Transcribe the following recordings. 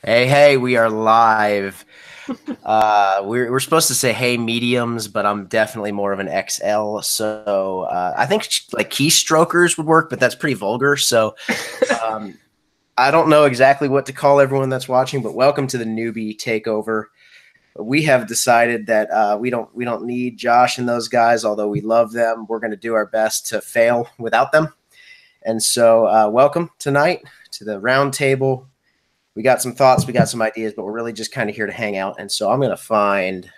Hey, we are live. We're supposed to say hey mediums, but I'm definitely more of an XL. So I think like keystrokers would work, but that's pretty vulgar. So um, I don't know exactly what to call everyone that's watching, but welcome to the Newbie Takeover. We have decided that we don't need Josh and those guys, although we love them. We're going to do our best to fail without them. And so welcome tonight to the round table. We got some thoughts, we got some ideas, but we're really just kind of here to hang out. And so I'm going to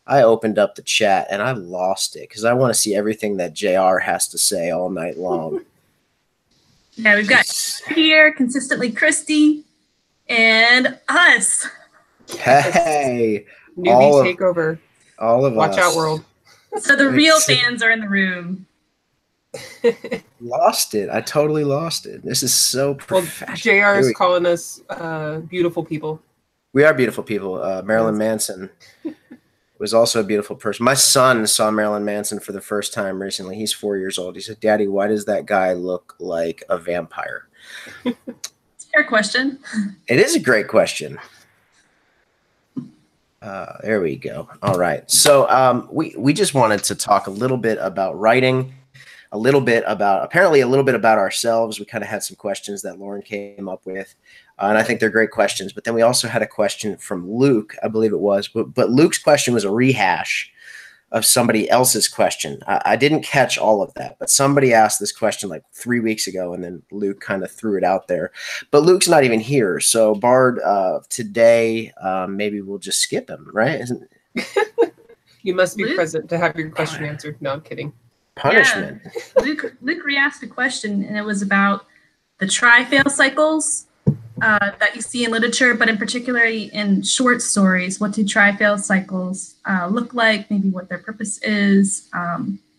I opened up the chat and I lost it because I want to see everything that JR has to say all night long. Yeah, we've got here, consistently Christy, and us. Hey, Newbie takeover. All of Watch us. out, world. So the real fans are in the room. Lost it. I totally lost it. This is so professional. Well, JR is calling us beautiful people. We are beautiful people. Marilyn Manson was also a beautiful person. My son saw Marilyn Manson for the first time recently. He's 4 years old. He said, "Daddy, why does that guy look like a vampire?" It's a fair question. It is a great question. There we go. All right. So we just wanted to talk a little bit about writing, a little bit about ourselves. We kind of had some questions that Lauren came up with, and I think they're great questions. But then we also had a question from Luke, I believe it was. But Luke's question was a rehash of somebody else's question. I didn't catch all of that, but somebody asked this question like 3 weeks ago, and then Luke kind of threw it out there. But Luke's not even here, so Bard, today maybe we'll just skip him, right? Isn't You must be present to have your question answered. No, I'm kidding. Punishment. Yeah. Luke re-asked a question, and it was about the try-fail cycles that you see in literature, but in particular in short stories. What do try-fail cycles look like? Maybe what their purpose is.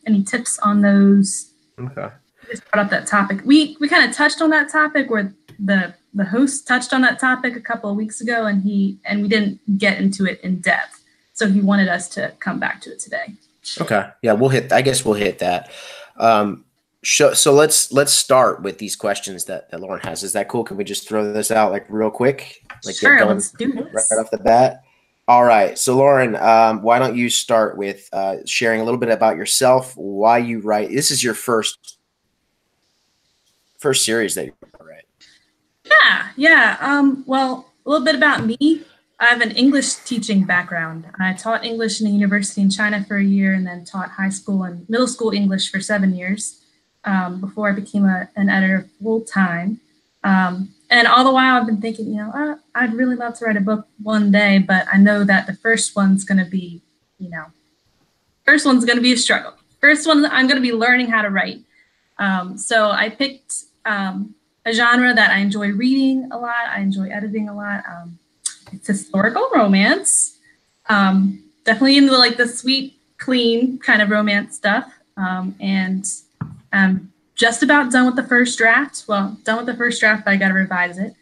Any tips on those? Okay. We just brought up that topic. We kind of touched on that topic, where the host touched on that topic a couple of weeks ago, and we didn't get into it in depth. So he wanted us to come back to it today. Okay. Yeah, I guess we'll hit that. So let's start with these questions that Lauren has. Is that cool? Can we just throw this out like real quick? Like sure, get going let's do this. right off the bat. All right. So Lauren, why don't you start with sharing a little bit about yourself, why you write? This is your first series that you write. Yeah. Well, a little bit about me. I have an English teaching background. I taught English in a university in China for a year, and then taught high school and middle school English for 7 years before I became an editor full time. And all the while I've been thinking, I'd really love to write a book one day, but I know that the first one's going to be, a struggle. First one, I'm going to be learning how to write. So I picked a genre that I enjoy reading a lot. I enjoy editing a lot. It's historical romance. Definitely into like the sweet, clean kind of romance stuff. And I'm just about done with the first draft. Well, done with the first draft, but I got to revise it.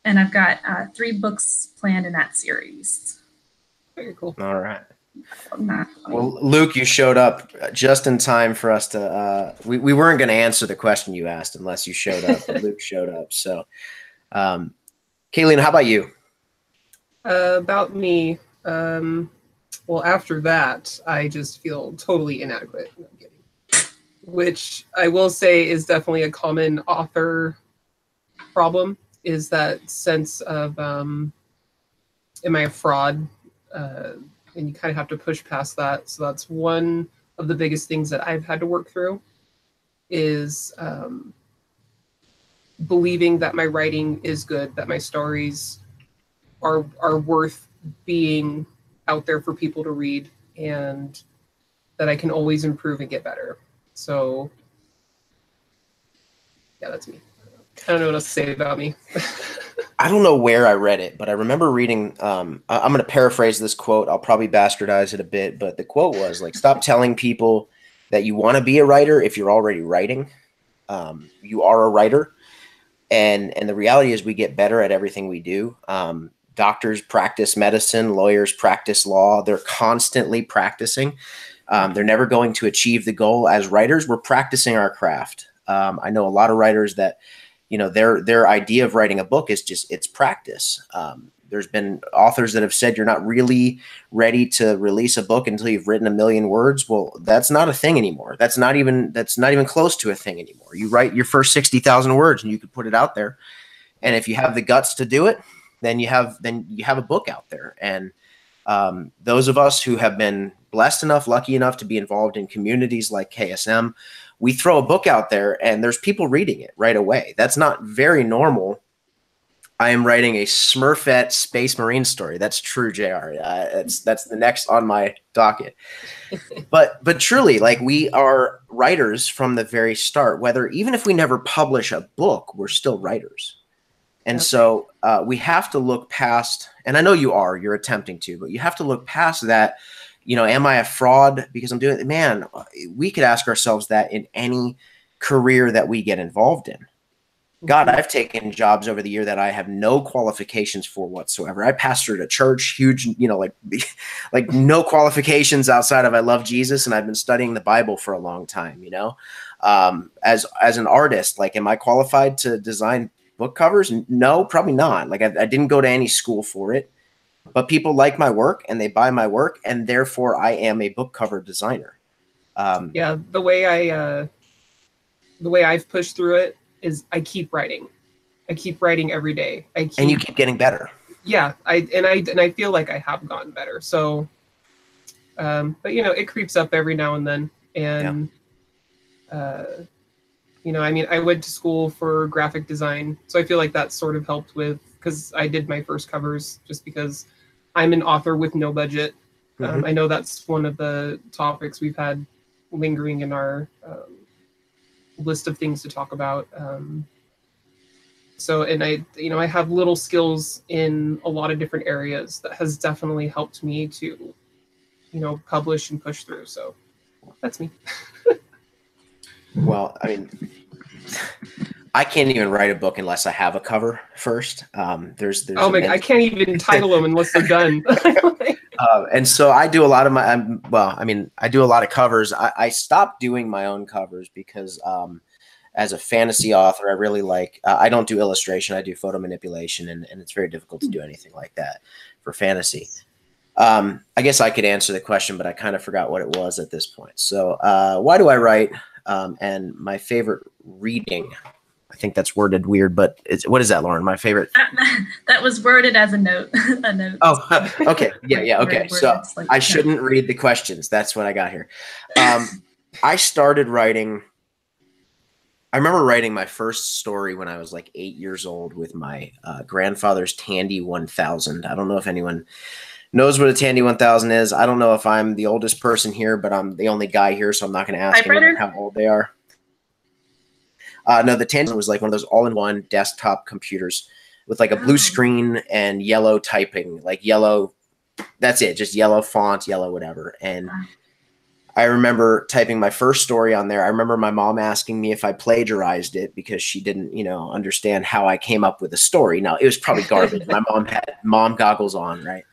And I've got 3 books planned in that series. Very cool. All right. Well, Luke, you showed up just in time for us to. We weren't going to answer the question you asked unless you showed up. But Luke showed up. So, Kayleen, how about you? About me. Well, after that, I just feel totally inadequate. No, I'm kidding. Which I will say is definitely a common author problem, is that sense of, am I a fraud? And you kind of have to push past that. So that's one of the biggest things that I've had to work through, is believing that my writing is good, that my stories are worth being out there for people to read, and that I can always improve and get better. So yeah, that's me. I don't know what else to say about me. I don't know where I read it, but I remember reading, I'm going to paraphrase this quote. I'll probably bastardize it a bit, but the quote was like, stop telling people that you want to be a writer if you're already writing. You are a writer. And the reality is we get better at everything we do. Doctors practice medicine, lawyers practice law. They're constantly practicing. They're never going to achieve the goal. As writers, we're practicing our craft. I know a lot of writers that, you know, their idea of writing a book is just, it's practice. There's been authors that have said you're not really ready to release a book until you've written 1 million words. Well, that's not a thing anymore. That's not even close to a thing anymore. You write your first 60,000 words and you could put it out there. And if you have the guts to do it, then you have a book out there. And those of us who have been blessed enough, lucky enough to be involved in communities like KSM, we throw a book out there and there's people reading it right away. That's not very normal. I am writing a Smurfette Space Marine story. That's true, JR. That's the next on my docket. But truly, like, we are writers from the very start. Whether, even if we never publish a book, we're still writers. And so we have to look past, and I know you're attempting to, but you have to look past that. You know, am I a fraud because I'm doing it? Man, we could ask ourselves that in any career that we get involved in. God, I've taken jobs over the year that I have no qualifications for whatsoever. I pastored a church, huge, you know, like no qualifications outside of I love Jesus, and I've been studying the Bible for a long time. You know, as an artist, like, am I qualified to design book covers? No, probably not. Like, I didn't go to any school for it, but people like my work and they buy my work, and therefore I am a book cover designer. Yeah, the way I've pushed through it is I keep writing. I keep writing every day. And you keep getting better. Yeah, I feel like I have gotten better. So, but you know, it creeps up every now and then. And, you know, I mean, I went to school for graphic design, so I feel like that sort of helped with, because I did my first covers just because I'm an author with no budget. I know that's one of the topics we've had lingering in our list of things to talk about. So, and I have little skills in a lot of different areas that has definitely helped me to, you know, publish and push through. So that's me. Well, I mean, I can't even write a book unless I have a cover first. There's oh my God, I can't even title them unless they're done. And so I do a lot of I do a lot of covers. I stopped doing my own covers because as a fantasy author, I really like, I don't do illustration. I do photo manipulation, and it's very difficult to do anything like that for fantasy. I guess I could answer the question, but I kind of forgot what it was at this point. So why do I write? And my favorite reading, I think that's worded weird, but what is that, Lauren? My favorite. That was worded as a note. A note. Oh, okay. Yeah. Okay. So I shouldn't read the questions. That's what I got here. I started writing. I remember writing my first story when I was like 8 years old with my grandfather's Tandy 1000. I don't know if anyone knows what a Tandy 1000 is. I don't know if I'm the oldest person here, but I'm the only guy here, so I'm not going to ask anyone how old they are. No, the Tandy was like one of those all-in-one desktop computers with like a blue screen and yellow typing, like yellow. That's it, just yellow font, yellow whatever. And I remember typing my first story on there. I remember my mom asking me if I plagiarized it because she didn't, you know, understand how I came up with a story. Now, it was probably garbage. My mom had mom goggles on, right?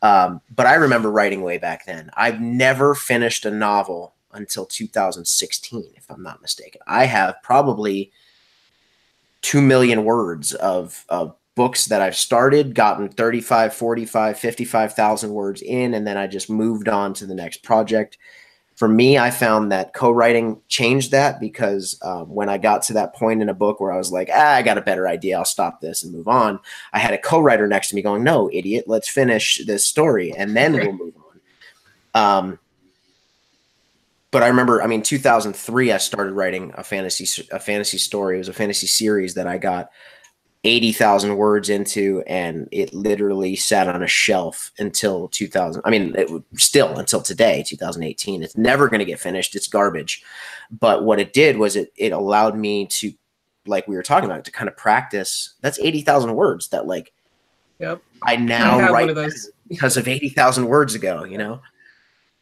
But I remember writing way back then. I've never finished a novel until 2016, if I'm not mistaken. I have probably 2 million words of books that I've started, gotten 35, 45, 55,000 words in, and then I just moved on to the next project. For me, I found that co-writing changed that because when I got to that point in a book where I was like, I got a better idea, I'll stop this and move on, I had a co-writer next to me going, no, idiot, let's finish this story, and then we'll move on. But I remember, 2003, I started writing a fantasy story. It was a fantasy series that I got 80,000 words into, and it literally sat on a shelf until 2000. Still until today, 2018. It's never going to get finished. It's garbage. But what it did was it allowed me to, like we were talking about, to kind of practice. That's 80,000 words that, like, yep. I now write because of 80,000 words ago, you know?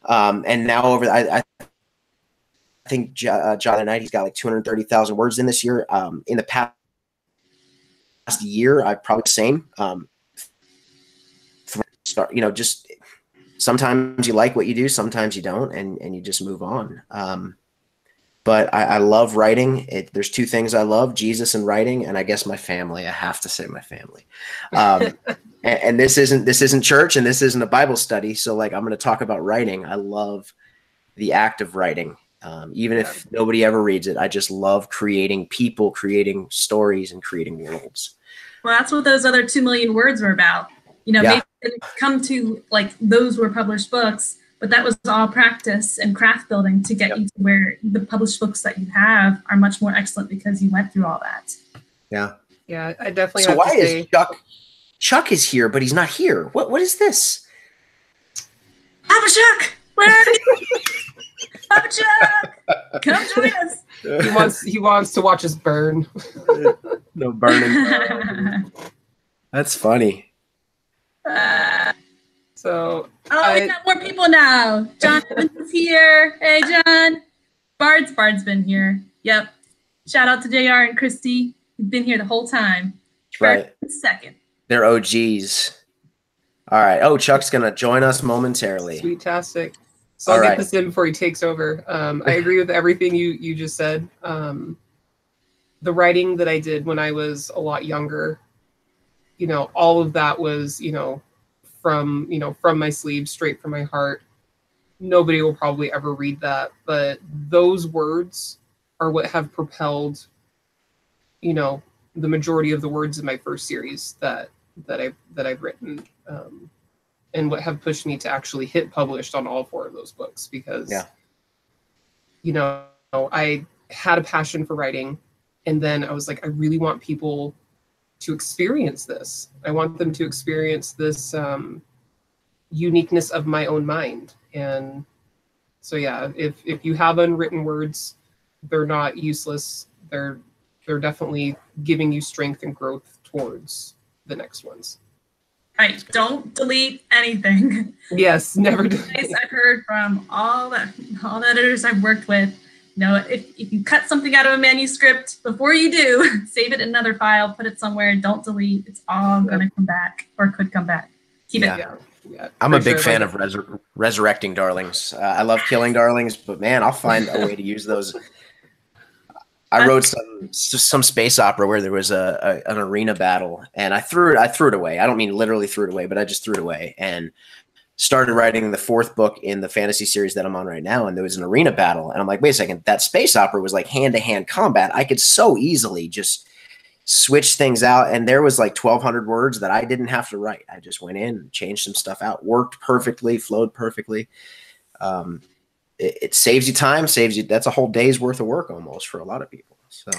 And now I think John Knight, he's got like 230,000 words in this year. In the past year, I've probably the same. Just sometimes you like what you do, sometimes you don't, and you just move on. but I love writing. There's two things I love: Jesus and writing, and I guess my family. I have to say my family. And this isn't church, and this isn't a Bible study. So like, I'm going to talk about writing. I love the act of writing. Even if nobody ever reads it, I just love creating people, creating stories, and creating worlds. Well, that's what those other 2 million words were about. You know, maybe it didn't come to like those were published books, but that was all practice and craft building to get you to where the published books that you have are much more excellent because you went through all that. Yeah. Yeah, I definitely So have why to say, is Chuck is here, but he's not here? What is this? Papa Chuck, where are you? Papa Chuck, come join us. He wants to watch us burn. No burning. That's funny. So we got more people now. John is here. Hey, John. Bard's been here. Yep. Shout out to JR and Christy. You've been here the whole time. Right. Second. They're OGs. All right. Oh, Chuck's going to join us momentarily. Sweet-tastic. So I'll get this in before he takes over. I agree with everything you just said. The writing that I did when I was a lot younger, you know, all of that was, from my sleeve, straight from my heart. Nobody will probably ever read that, but those words are what have propelled, the majority of the words in my first series that I've written, and what have pushed me to actually hit published on all 4 of those books, because, I had a passion for writing, and then I was like, I really want people to experience this. I want them to experience this uniqueness of my own mind. And so, yeah, if you have unwritten words, they're not useless. They're definitely giving you strength and growth towards the next ones. Right. Don't delete anything. Yes, never delete. I've heard from all the editors I've worked with. If you cut something out of a manuscript, before you do, save it in another file, put it somewhere, don't delete. It's all going to come back, or could come back. Keep it. Yeah, I'm a big fan of resurrecting darlings. I love killing darlings, but man, I'll find a way to use those. I wrote some space opera where there was an arena battle, and I threw it away. I don't mean literally threw it away, but I just threw it away and started writing the 4th book in the fantasy series that I'm on right now. And there was an arena battle, and I'm like, wait a second, that space opera was like hand-to-hand combat. I could so easily just switch things out. And there was like 1,200 words that I didn't have to write. I just went in and changed some stuff out, worked perfectly, flowed perfectly. It saves you time, that's a whole day's worth of work almost for a lot of people. So,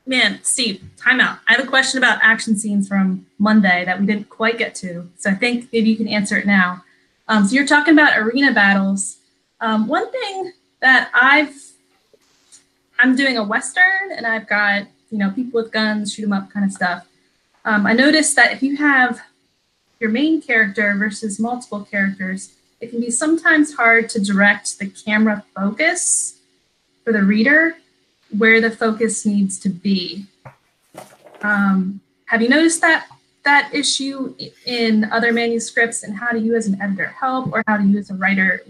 man, Steve, time out. I have a question about action scenes from Monday that we didn't quite get to. So I think maybe you can answer it now. So you're talking about arena battles. One thing that I'm doing a Western, and I've got, people with guns, shoot 'em up kind of stuff. I noticed that if you have your main character versus multiple characters, it can be sometimes hard to direct the camera focus for the reader where the focus needs to be. Have you noticed that issue in other manuscripts, and how do you as an editor help, or how do you as a writer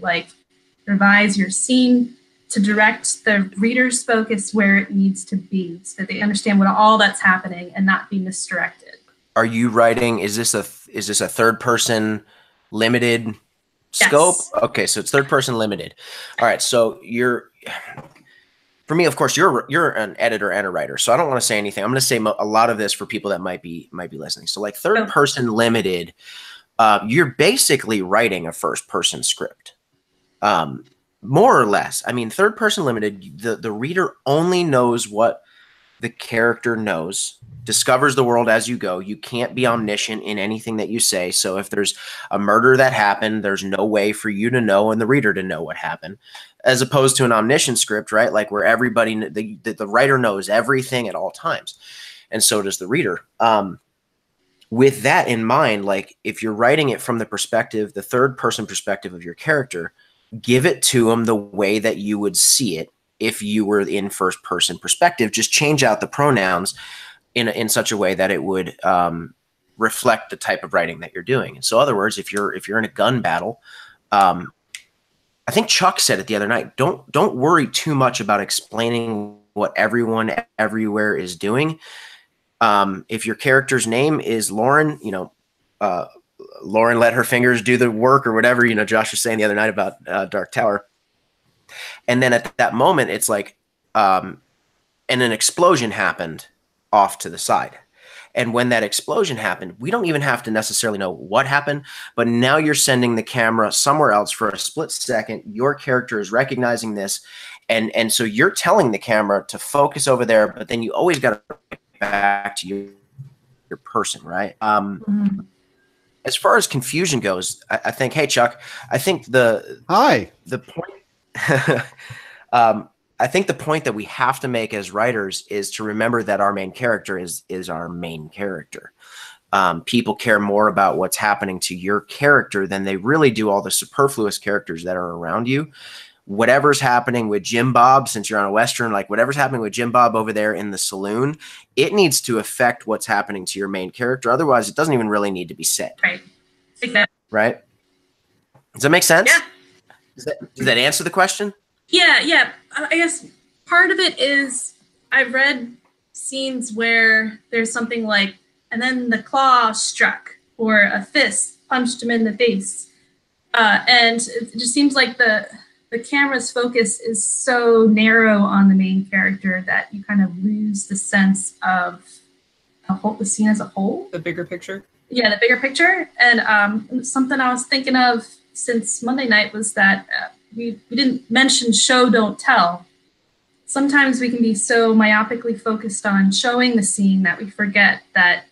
revise your scene to direct the reader's focus where it needs to be so that they understand what all that's happening and not be misdirected? Are you writing, is this a third person limited scope? Yes. Okay, so it's third person limited. All right, so for me, of course, you're an editor and a writer, so I don't want to say anything. I'm going to say a lot of this for people that might be listening. So like third person limited, you're basically writing a first person script, more or less. I mean, third person limited, the reader only knows what the character knows, discovers the world as you go. You can't be omniscient in anything that you say. So if there's a murder that happened, there's no way for you to know and the reader to know what happened, as opposed to an omniscient script, right? Like where everybody, the writer knows everything at all times. And so does the reader. With that in mind, like if you're writing it from the third person perspective of your character, give it to them the way that you would see it if you were in first person perspective. Just change out the pronouns in such a way that it would reflect the type of writing that you're doing. And so, in other words, if you're in a gun battle, I I think Chuck said it the other night. Don't worry too much about explaining what everyone everywhere is doing. If your character's name is Lauren, Lauren let her fingers do the work or whatever, Josh was saying the other night about Dark Tower. And then at that moment, it's like, and an explosion happened off to the side. And when that explosion happened, we don't even have to necessarily know what happened, but now you're sending the camera somewhere else for a split second. Your character is recognizing this. And so you're telling the camera to focus over there, but then you always got to get back to your person, right? As far as confusion goes, I think, hey, Chuck, I think the point, I think the point that we have to make as writers is to remember that our main character is our main character. People care more about what's happening to your character than they really do all the superfluous characters that are around you. Whatever's happening with Jim Bob, since you're on a Western, like whatever's happening with Jim Bob over there in the saloon, it needs to affect what's happening to your main character. Otherwise, it doesn't even really need to be said. Right. Exactly. Right? Does that make sense? Yeah. Does that answer the question? Yeah. I guess part of it is I've read scenes where there's something like, and then the claw struck or a fist punched him in the face. And it just seems like the camera's focus is so narrow on the main character that you kind of lose the sense of the scene as a whole. The bigger picture? Yeah, the bigger picture. And something I was thinking of since Monday night was that we didn't mention show, don't tell. Sometimes we can be so myopically focused on showing the scene that we forget that,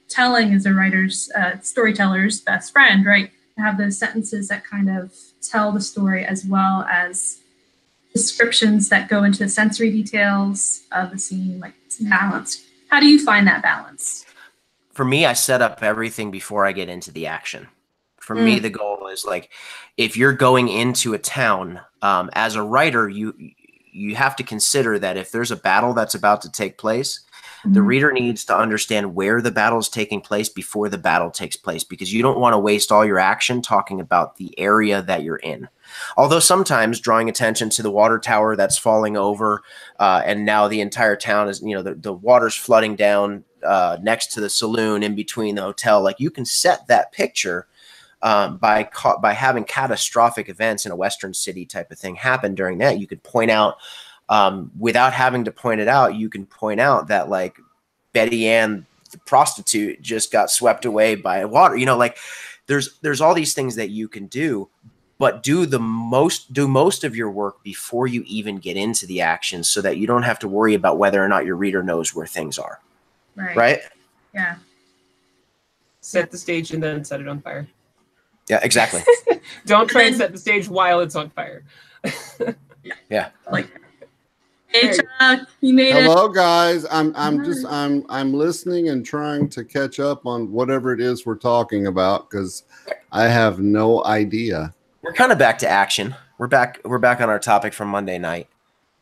telling is a writer's, storyteller's best friend, right? To have those sentences that kind of tell the story as well as descriptions that go into the sensory details of the scene, like balance. How do you find that balance? For me, I set up everything before I get into the action. For me, the goal is like, if you're going into a town, as a writer, you have to consider that if there's a battle that's about to take place, the reader needs to understand where the battle is taking place before the battle takes place, because you don't want to waste all your action talking about the area that you're in. Although sometimes drawing attention to the water tower that's falling over, and now the entire town is, the water's flooding down next to the saloon in between the hotel. Like, you can set that picture by having catastrophic events in a Western city type of thing happen during that. You could point out, without having to point it out, you can point out that like Betty Ann, the prostitute, just got swept away by water. Like there's all these things that you can do, but do most of your work before you even get into the action, so that you don't have to worry about whether or not your reader knows where things are. Right? Yeah. Set the stage and then set it on fire. Yeah, exactly. Don't try and set the stage while it's on fire. Yeah. Like, hey Chuck, you made it. Hello guys. I'm listening and trying to catch up on whatever it is we're talking about, because I have no idea. We're kind of back to action. We're back on our topic from Monday night.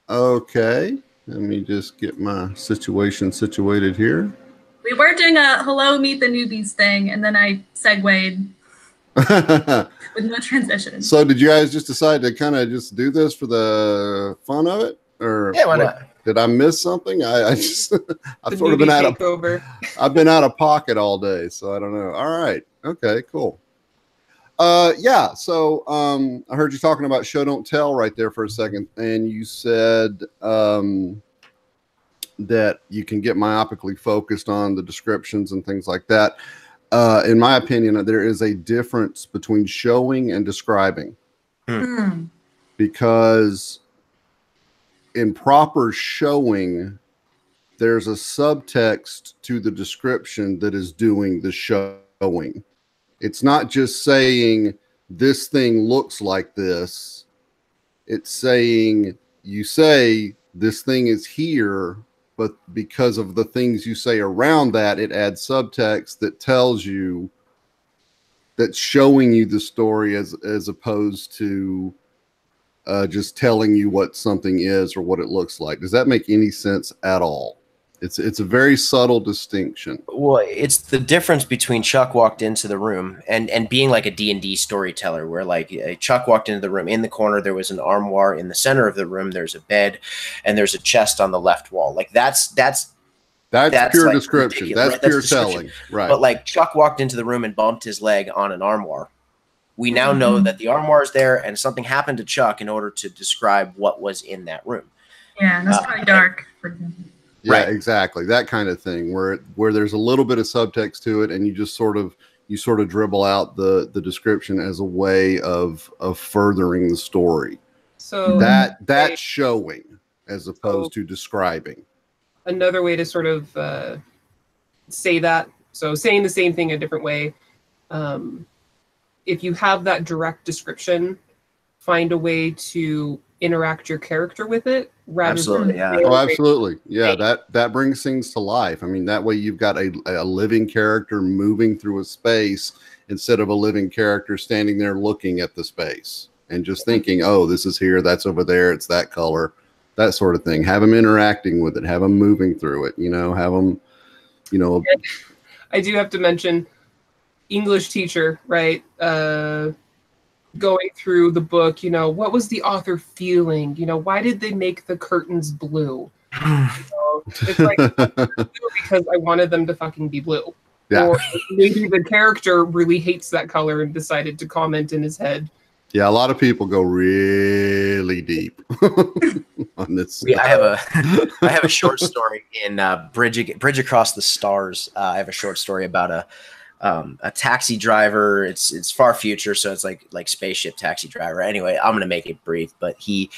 Okay. Let me just get my situation situated here. We were doing a hello, meet the newbies thing, and then I segued with no transition. So did you guys just decide to kind of just do this for the fun of it? Or yeah, why not? Did I miss something? I've sort of been takeover. I've been out of pocket all day, so I don't know. All right. Okay, cool. Yeah, so I heard you talking about show don't tell right there for a second, and you said that you can get myopically focused on the descriptions and things like that. In my opinion, there is a difference between showing and describing. Because in proper showing, there's a subtext to the description that is doing the showing. It's not just saying this thing looks like this. It's saying, you say this thing is here, but because of the things you say around that, it adds subtext that tells you, that's showing you the story as opposed to just telling you what something is or what it looks like. Does that make any sense at all? It's a very subtle distinction. Well, it's the difference between Chuck walked into the room and being like a D&D storyteller, where like Chuck walked into the room. In the corner, there was an armoire. In the center of the room, there's a bed, and there's a chest on the left wall. Like that's pure like ridiculous, description. That's right? pure description. telling, right? But like Chuck walked into the room and bumped his leg on an armoire. We now know that the armoire is there, and something happened to Chuck in order to describe what was in that room. Yeah, and that's probably dark. Yeah, Right. exactly. That kind of thing where there's a little bit of subtext to it, and you just sort of dribble out the description as a way of furthering the story. So that's showing as opposed to describing. Another way to sort of say that, so saying the same thing a different way. If you have that direct description, find a way to interact your character with it rather Absolutely, than yeah. Oh, absolutely. Yeah, that brings things to life. I mean, that way you've got a living character moving through a space instead of a living character standing there looking at the space and just thinking, oh, this is here, that's over there, it's that color, that sort of thing. Have them interacting with it, have them moving through it, have them, I do have to mention English teacher, right? Going through the book, what was the author feeling? Why did they make the curtains blue? It's like because I wanted them to fucking be blue. Yeah. Or maybe the character really hates that color and decided to comment in his head. Yeah, a lot of people go really deep on this. Yeah, I have a short story in Bridge Across the Stars. I have a short story about a taxi driver. It's far future, so it's like spaceship taxi driver. Anyway, I'm gonna make it brief, but he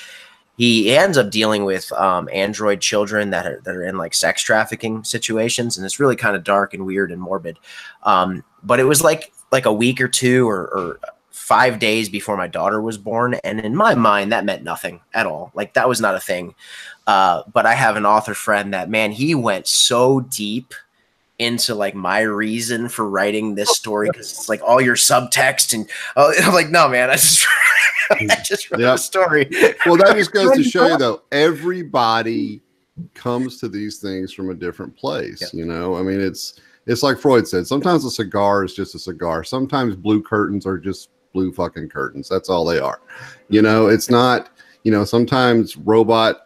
ends up dealing with android children that are in like sex trafficking situations, and it's really kind of dark and weird and morbid. But it was like a week or two or 5 days before my daughter was born, and in my mind that meant nothing at all. Like that was not a thing. But I have an author friend that, man, he went so deep into like my reason for writing this story, because it's like all your subtext, and I'm like, no, man, I just wrote a story. Well, that just goes to show you, though, everybody comes to these things from a different place. Yep. I mean, it's like Freud said, sometimes a cigar is just a cigar. Sometimes blue curtains are just blue fucking curtains. That's all they are. It's not, sometimes robot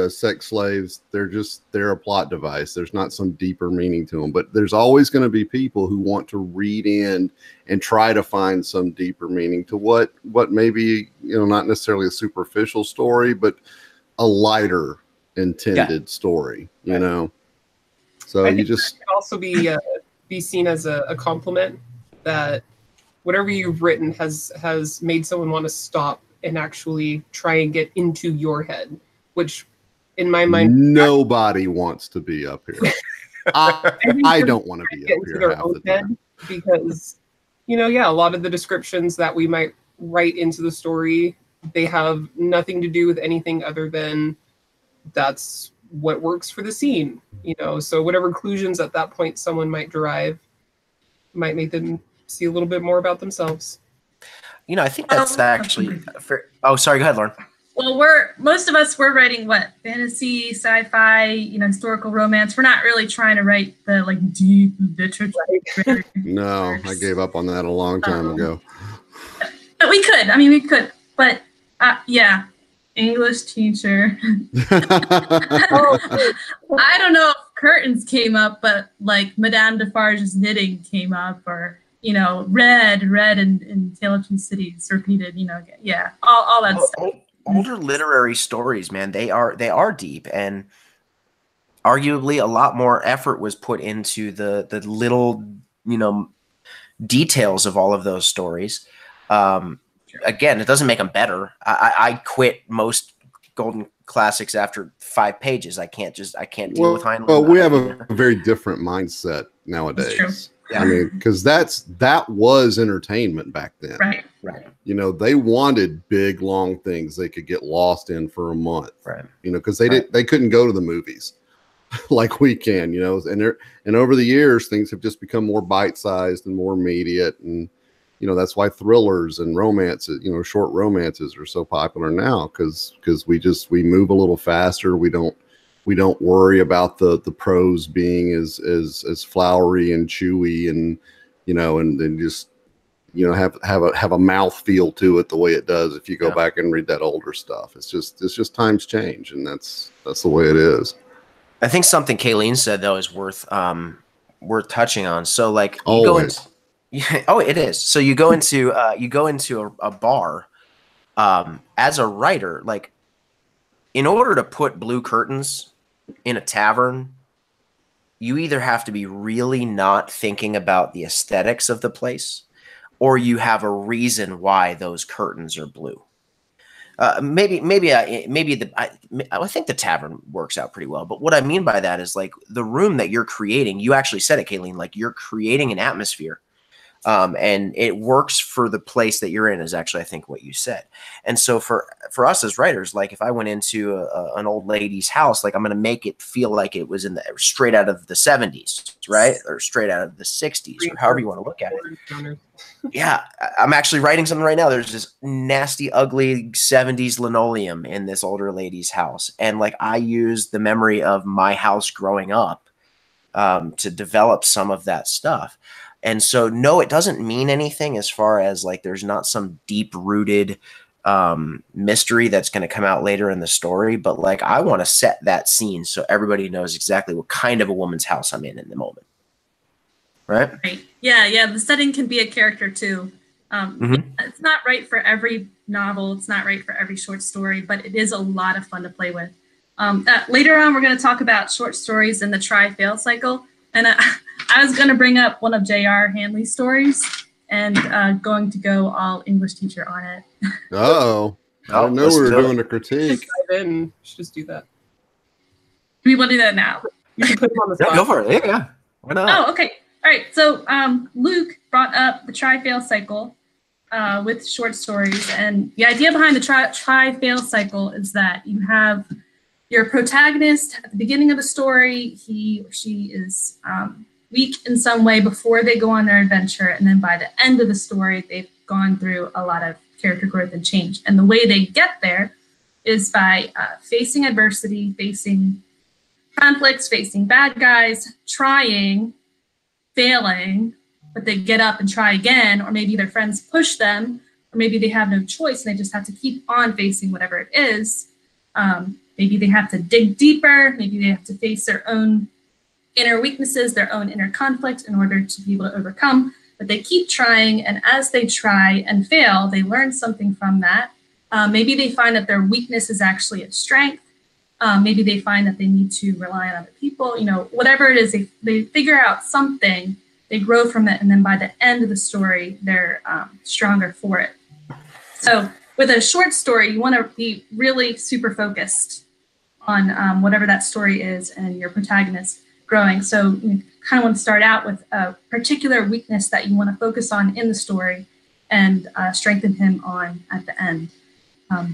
sex slaves, they're a plot device. There's not some deeper meaning to them, but there's always going to be people who want to read in and try to find some deeper meaning to what maybe, not necessarily a superficial story, but a lighter intended story, So I think that can also be seen as a compliment, that whatever you've written has made someone want to stop and actually try and get into your head, which in my mind, nobody wants to be up here. I don't want to be up here half the time. Because, a lot of the descriptions that we might write into the story, they have nothing to do with anything other than that's what works for the scene. So whatever conclusions at that point someone might derive might make them see a little bit more about themselves. I think that's actually fair. Oh, sorry, go ahead, Lauren. Well, most of us, we're writing what? Fantasy, sci-fi, historical romance. We're not really trying to write the like deep literature. No, I gave up on that a long time ago. But we could. I mean, we could. But yeah, English teacher. I don't know if curtains came up, but like Madame Defarge's knitting came up, or red in Tale of Two Cities repeated. Yeah, all that stuff. Older literary stories, man, they are deep, and arguably a lot more effort was put into the little details of all of those stories. Again, it doesn't make them better. I quit most golden classics after 5 pages. I can't deal with Heinlein. Well, we have a very different mindset nowadays. Yeah. I mean, because that was entertainment back then. Right. They wanted big, long things they could get lost in for a month. Right. Because they couldn't go to the movies like we can. And over the years, things have just become more bite-sized and more immediate, and that's why thrillers and romances, short romances are so popular now, because we move a little faster. We don't We don't worry about the prose being as flowery and chewy and, and just, have a mouth feel to it the way it does if you go back and read that older stuff. It's just times change, and that's the way it is. I think something Kayleen said though is worth touching on. So like you Always. go into oh, it is. So you go into a bar as a writer, like in order to put blue curtains in a tavern, you either have to be really not thinking about the aesthetics of the place, or you have a reason why those curtains are blue. I think the tavern works out pretty well. But what I mean by that is like the room that you're creating, you actually said it, Kayleen, like you're creating an atmosphere. And it works for the place that you're in is actually, I think, what you said. And so for us as writers, like if I went into an old lady's house, like I'm going to make it feel like it was straight out of the 70s, right? Or straight out of the 60s, or however you want to look at it. Yeah, I'm actually writing something right now. There's this nasty, ugly 70s linoleum in this older lady's house. And like I used the memory of my house growing up to develop some of that stuff. And so, no, it doesn't mean anything as far as like there's not some deep rooted mystery that's going to come out later in the story. But like I want to set that scene so everybody knows exactly what kind of a woman's house I'm in the moment. Right. Yeah. Yeah. The setting can be a character too. It's not right for every novel. It's not right for every short story, but it is a lot of fun to play with. Later on, we're going to talk about short stories in the try-fail cycle. And I was going to bring up one of J.R. Handley's stories and going to go all English teacher on it. I didn't know we were doing a critique. Then should just do that. Do we want to do that now? You can put him on the spot. Go for it. Yeah. Why not? Oh, okay. All right. So Luke brought up the try-fail cycle with short stories. And the idea behind the try-fail cycle is that you have your protagonist at the beginning of the story, he or she is weak in some way before they go on their adventure. And then by the end of the story, they've gone through a lot of character growth and change. And the way they get there is by facing adversity, facing conflicts, facing bad guys, trying, failing, but they get up and try again, or maybe their friends push them, or maybe they have no choice and they just have to keep on facing whatever it is. Maybe they have to dig deeper. Maybe they have to face their own inner weaknesses, their own inner conflict in order to be able to overcome. But they keep trying, and as they try and fail, they learn something from that. Maybe they find that their weakness is actually a strength. Maybe they find that they need to rely on other people. Whatever it is, they figure out something, they grow from it, and then by the end of the story, they're stronger for it. So with a short story, you want to be really super focused on whatever that story is and your protagonist growing. So you kind of want to start out with a particular weakness that you want to focus on in the story and strengthen him on at the end. What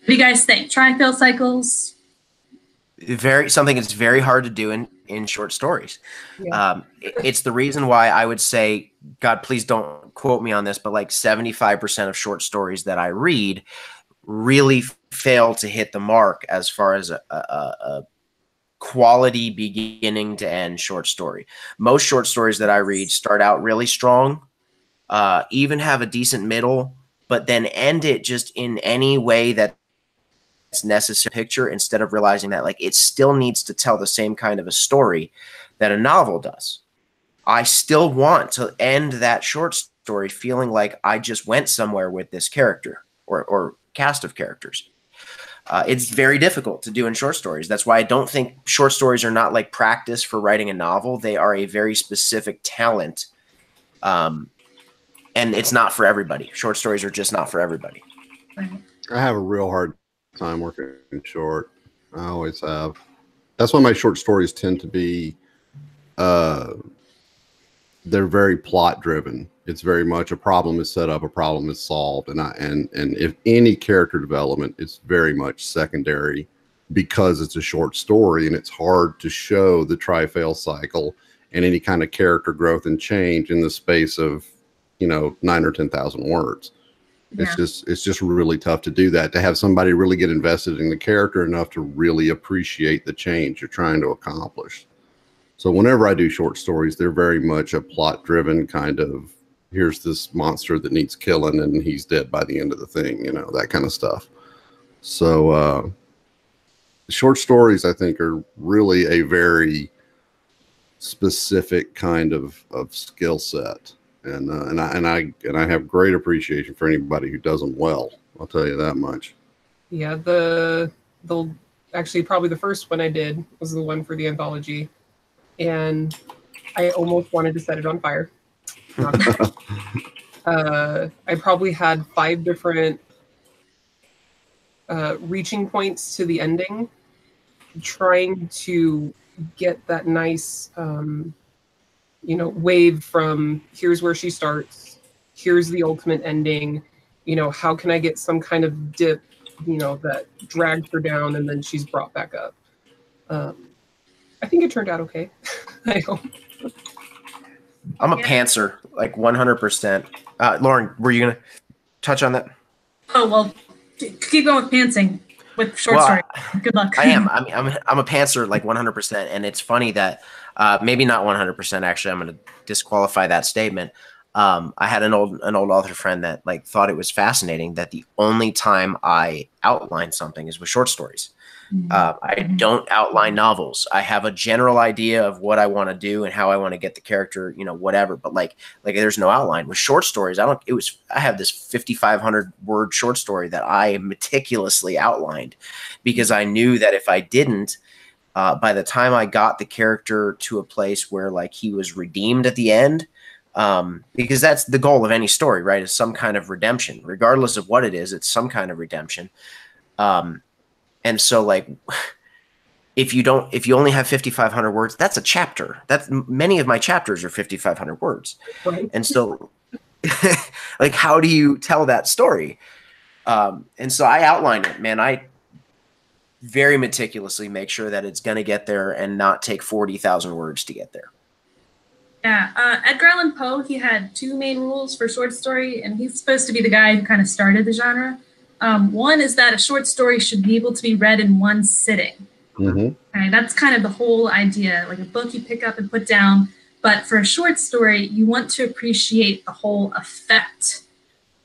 do you guys think? Try and fail cycles? Something that's very hard to do in short stories. Yeah. It's the reason why I would say, God, please don't quote me on this, but like 75% of short stories that I read really fail to hit the mark as far as a quality beginning to end short story. Most short stories that I read start out really strong, even have a decent middle, but then end it just in any way that's necessary picture, instead of realizing that like it still needs to tell the same kind of a story that a novel does. I still want to end that short story feeling like I just went somewhere with this character or cast of characters. It's very difficult to do in short stories. That's why I don't think short stories are not like practice for writing a novel. They are a very specific talent. And it's not for everybody. Short stories are just not for everybody. I have a real hard time working short. I always have. That's why my short stories tend to be, they're very plot driven. It's very much a problem is set up, a problem is solved. And if any character development is very much secondary because it's a short story and it's hard to show the try-fail cycle and any kind of character growth and change in the space of, 9 or 10,000 words. Yeah. It's just really tough to do that, to have somebody really get invested in the character enough to really appreciate the change you're trying to accomplish. So whenever I do short stories, they're very much a plot driven kind of, here's this monster that needs killing and he's dead by the end of the thing, you know, that kind of stuff. So short stories, I think, are really a very specific kind of skill set. And I have great appreciation for anybody who does them well. I'll tell you that much. Yeah, actually probably the first one I did was the one for the anthology, and I almost wanted to set it on fire. I probably had 5 different reaching points to the ending, trying to get that nice wave from here's where she starts, here's the ultimate ending, how can I get some kind of dip, that dragged her down and then she's brought back up. I think it turned out okay. I hope. I'm a pantser, like 100%. Lauren, were you gonna touch on that? Oh well, keep going with pantsing with short story. Good luck. I am. I'm a pantser, like 100%. And it's funny that maybe not 100%. Actually, I'm going to disqualify that statement. I had an old author friend that like thought it was fascinating that the only time I outline something is with short stories. I don't outline novels. I have a general idea of what I want to do and how I want to get the character, whatever. But like there's no outline with short stories. I have this 5,500 word short story that I meticulously outlined because I knew that if I didn't, by the time I got the character to a place where like he was redeemed at the end, because that's the goal of any story, right? Is some kind of redemption, regardless of what it is. It's some kind of redemption. And so like, if you only have 5,500 words, that's a chapter. Many of my chapters are 5,500 words. Right. And so like, how do you tell that story? And so I outline it, man. I very meticulously make sure that it's going to get there and not take 40,000 words to get there. Yeah. Edgar Allan Poe, he had 2 main rules for short story, and he's supposed to be the guy who kind of started the genre. One is that a short story should be able to be read in one sitting. Mm-hmm. Okay, that's kind of the whole idea. Like a book you pick up and put down, but for a short story, you want to appreciate the whole effect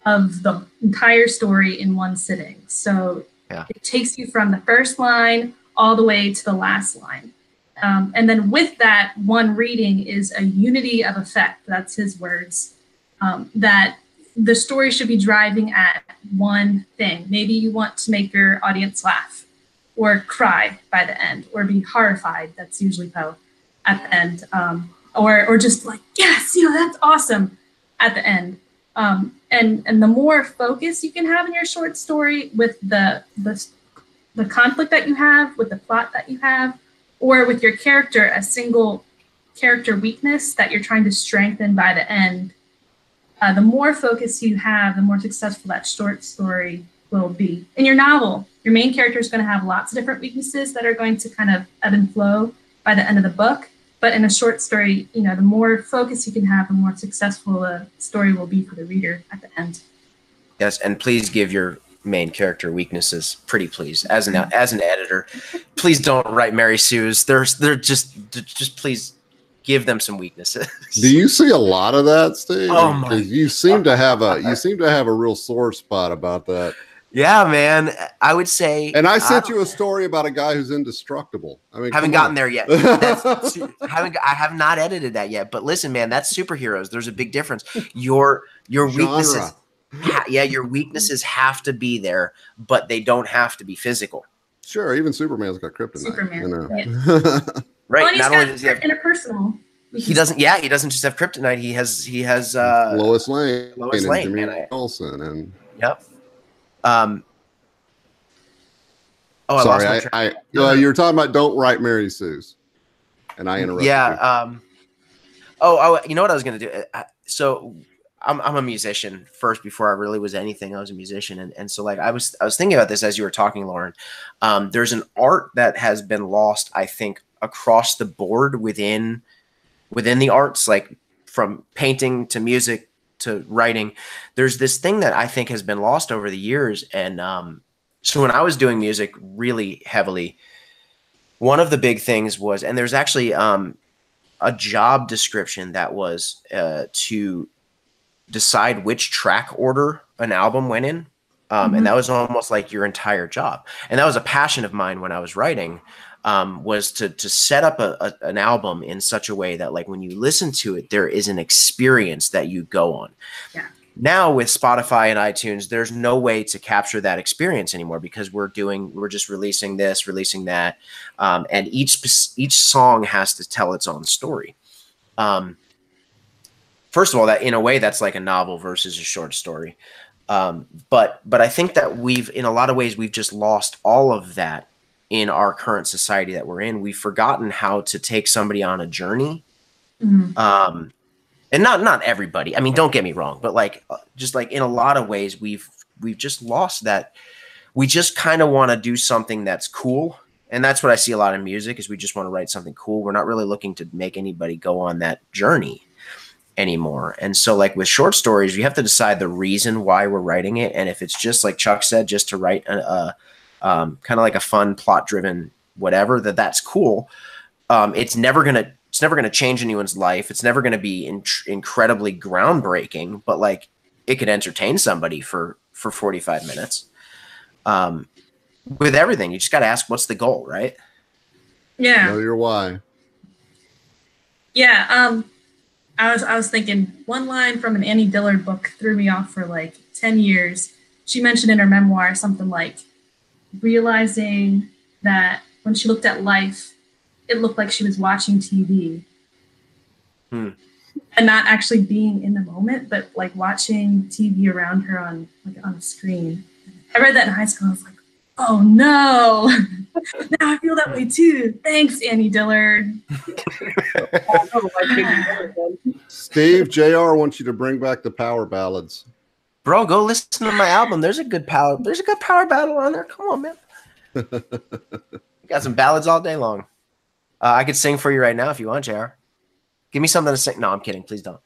of the entire story in one sitting. So It takes you from the first line all the way to the last line. And then with that, one reading is a unity of effect. That's his words. That the story should be driving at one thing. Maybe you want to make your audience laugh or cry by the end or be horrified. That's usually Poe at the end. Or just like, yes, that's awesome at the end. And the more focus you can have in your short story with the conflict that you have, with the plot that you have, or with your character, a single character weakness that you're trying to strengthen by the end, the more focus you have, the more successful that short story will be. In your novel, your main character is going to have lots of different weaknesses that are going to kind of ebb and flow by the end of the book. But in a short story, the more focus you can have, the more successful a story will be for the reader at the end. Yes, and please give your main character weaknesses, pretty please. As an editor, please don't write Mary Sue's. They're just please give them some weaknesses. Do you see a lot of that, Steve? Oh my! You seem to have a real sore spot about that. Yeah, man. I would say. And I sent you a story about a guy who's indestructible. I mean, haven't gotten there yet. I have not edited that yet. But listen, man, that's superheroes. There's a big difference. Your weaknesses. Your weaknesses have to be there, but they don't have to be physical. Sure, even Superman's got kryptonite. Superman, right? Well, not only does he have interpersonal. He doesn't just have kryptonite. He has Lois Lane, and Jimmy Olsen, and yep. Sorry, you were talking about don't write Mary Sue's, and I interrupted. Yeah. You know what I was gonna do? So I'm a musician first before I really was anything. I was a musician, and so like I was thinking about this as you were talking, Lauren. There's an art that has been lost, I think, across the board within the arts, like from painting to music to writing, there's this thing that I think has been lost over the years. And so when I was doing music really heavily, one of the big things was, and there's actually a job description that was to decide which track order an album went in. And that was almost like your entire job. And that was a passion of mine when I was writing, was to set up an album in such a way that, like, when you listen to it, there is an experience that you go on. Yeah. Now with Spotify and iTunes, there's no way to capture that experience anymore, because we're just releasing this, releasing that. And each song has to tell its own story. First of all, that in a way that's like a novel versus a short story. But I think that in a lot of ways, we've just lost all of that in our current society that we're in. We've forgotten how to take somebody on a journey. And not everybody, I mean, don't get me wrong, but like, just like in a lot of ways, we've just lost that. We just kind of want to do something that's cool. And that's what I see a lot in music, is we just want to write something cool. We're not really looking to make anybody go on that journey anymore. And so, like with short stories, you have to decide the reason why we're writing it. And if it's just like Chuck said, just to write kind of like a fun plot driven whatever, that's cool. It's never gonna change anyone's life. It's never gonna be incredibly groundbreaking, but like it could entertain somebody for 45 minutes. With everything, you just got to ask, what's the goal, right? Yeah. Know your why. Yeah. I was thinking, one line from an Annie Dillard book threw me off for like 10 years. She mentioned in her memoir something like realizing that when she looked at life, it looked like she was watching TV. And not actually being in the moment, but like watching TV around her on a screen. I read that in high school. I was like, oh no, now I feel that way too. Thanks, Annie Dillard. Steve, JR wants you to bring back the power ballads. Bro, go listen to my album. There's a good power ballad on there. Come on, man. Got some ballads all day long. I could sing for you right now if you want, JR. Give me something to sing. No, I'm kidding. Please don't.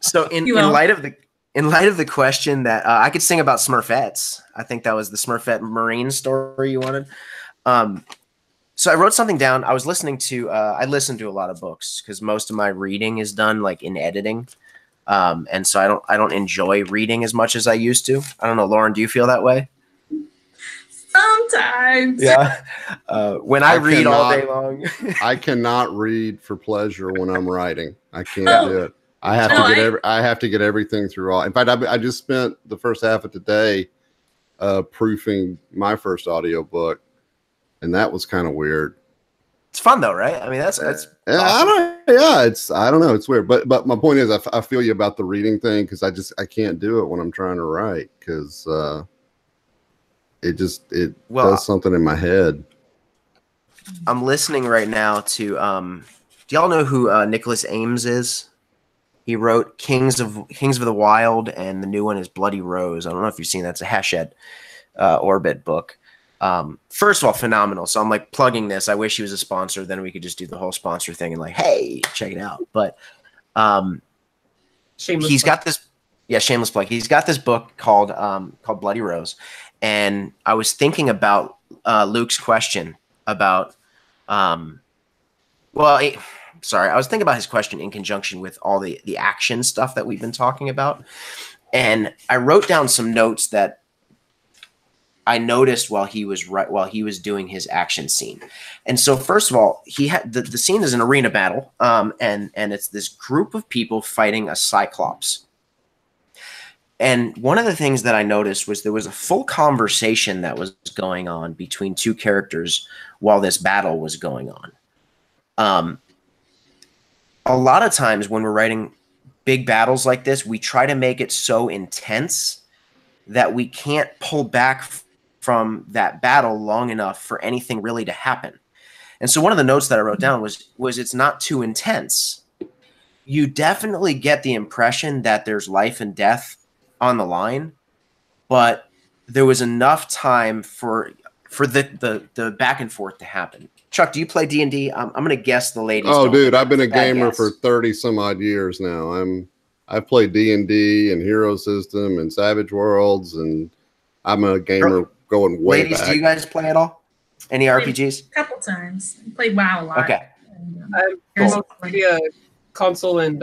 So in light of the question that I could sing about Smurfettes. I think that was the Smurfette Marine story you wanted. So I wrote something down. I was listening to I listen to a lot of books because most of my reading is done like in editing. And so I don't enjoy reading as much as I used to. I don't know, Lauren, do you feel that way? Sometimes. Yeah. When I read all day long. I cannot read for pleasure when I'm writing. I can't do it. I have to get everything through all. In fact, I just spent the first half of today proofing my first audiobook, and that was kind of weird. It's fun though, right? I mean, that's awesome. I don't know, it's weird. But my point is, I feel you about the reading thing, because I can't do it when I'm trying to write, because it does something in my head. I'm listening right now to do y'all know who Nicholas Ames is? He wrote Kings of the Wild, and the new one is Bloody Rose. I don't know if you've seen that. It's a Hachette Orbit book. First of all, phenomenal. So I'm like plugging this. I wish he was a sponsor. Then we could just do the whole sponsor thing and like, hey, check it out. But he's got this. Yeah, shameless plug. He's got this book called Bloody Rose, and I was thinking about Luke's question about I was thinking about his question in conjunction with all the action stuff that we've been talking about. And I wrote down some notes that I noticed while he was doing his action scene. And so first of all, he had the scene is an arena battle. And it's this group of people fighting a Cyclops. And one of the things that I noticed was there was a full conversation that was going on between two characters while this battle was going on. A lot of times when we're writing big battles like this, we try to make it so intense that we can't pull back from that battle long enough for anything really to happen. And so one of the notes that I wrote down was it's not too intense. You definitely get the impression that there's life and death on the line, but there was enough time for the back and forth to happen. Chuck, do you play D&D? I'm going to guess the ladies. Oh, don't. dude, I've been a Bad gamer guess. for 30 some odd years now. I've played D&D and Hero System and Savage Worlds, and I'm a gamer going way Ladies, back. do you guys play at all? Any RPGs? A couple times. I played WoW a lot. Okay. I'm Cool. mostly a console and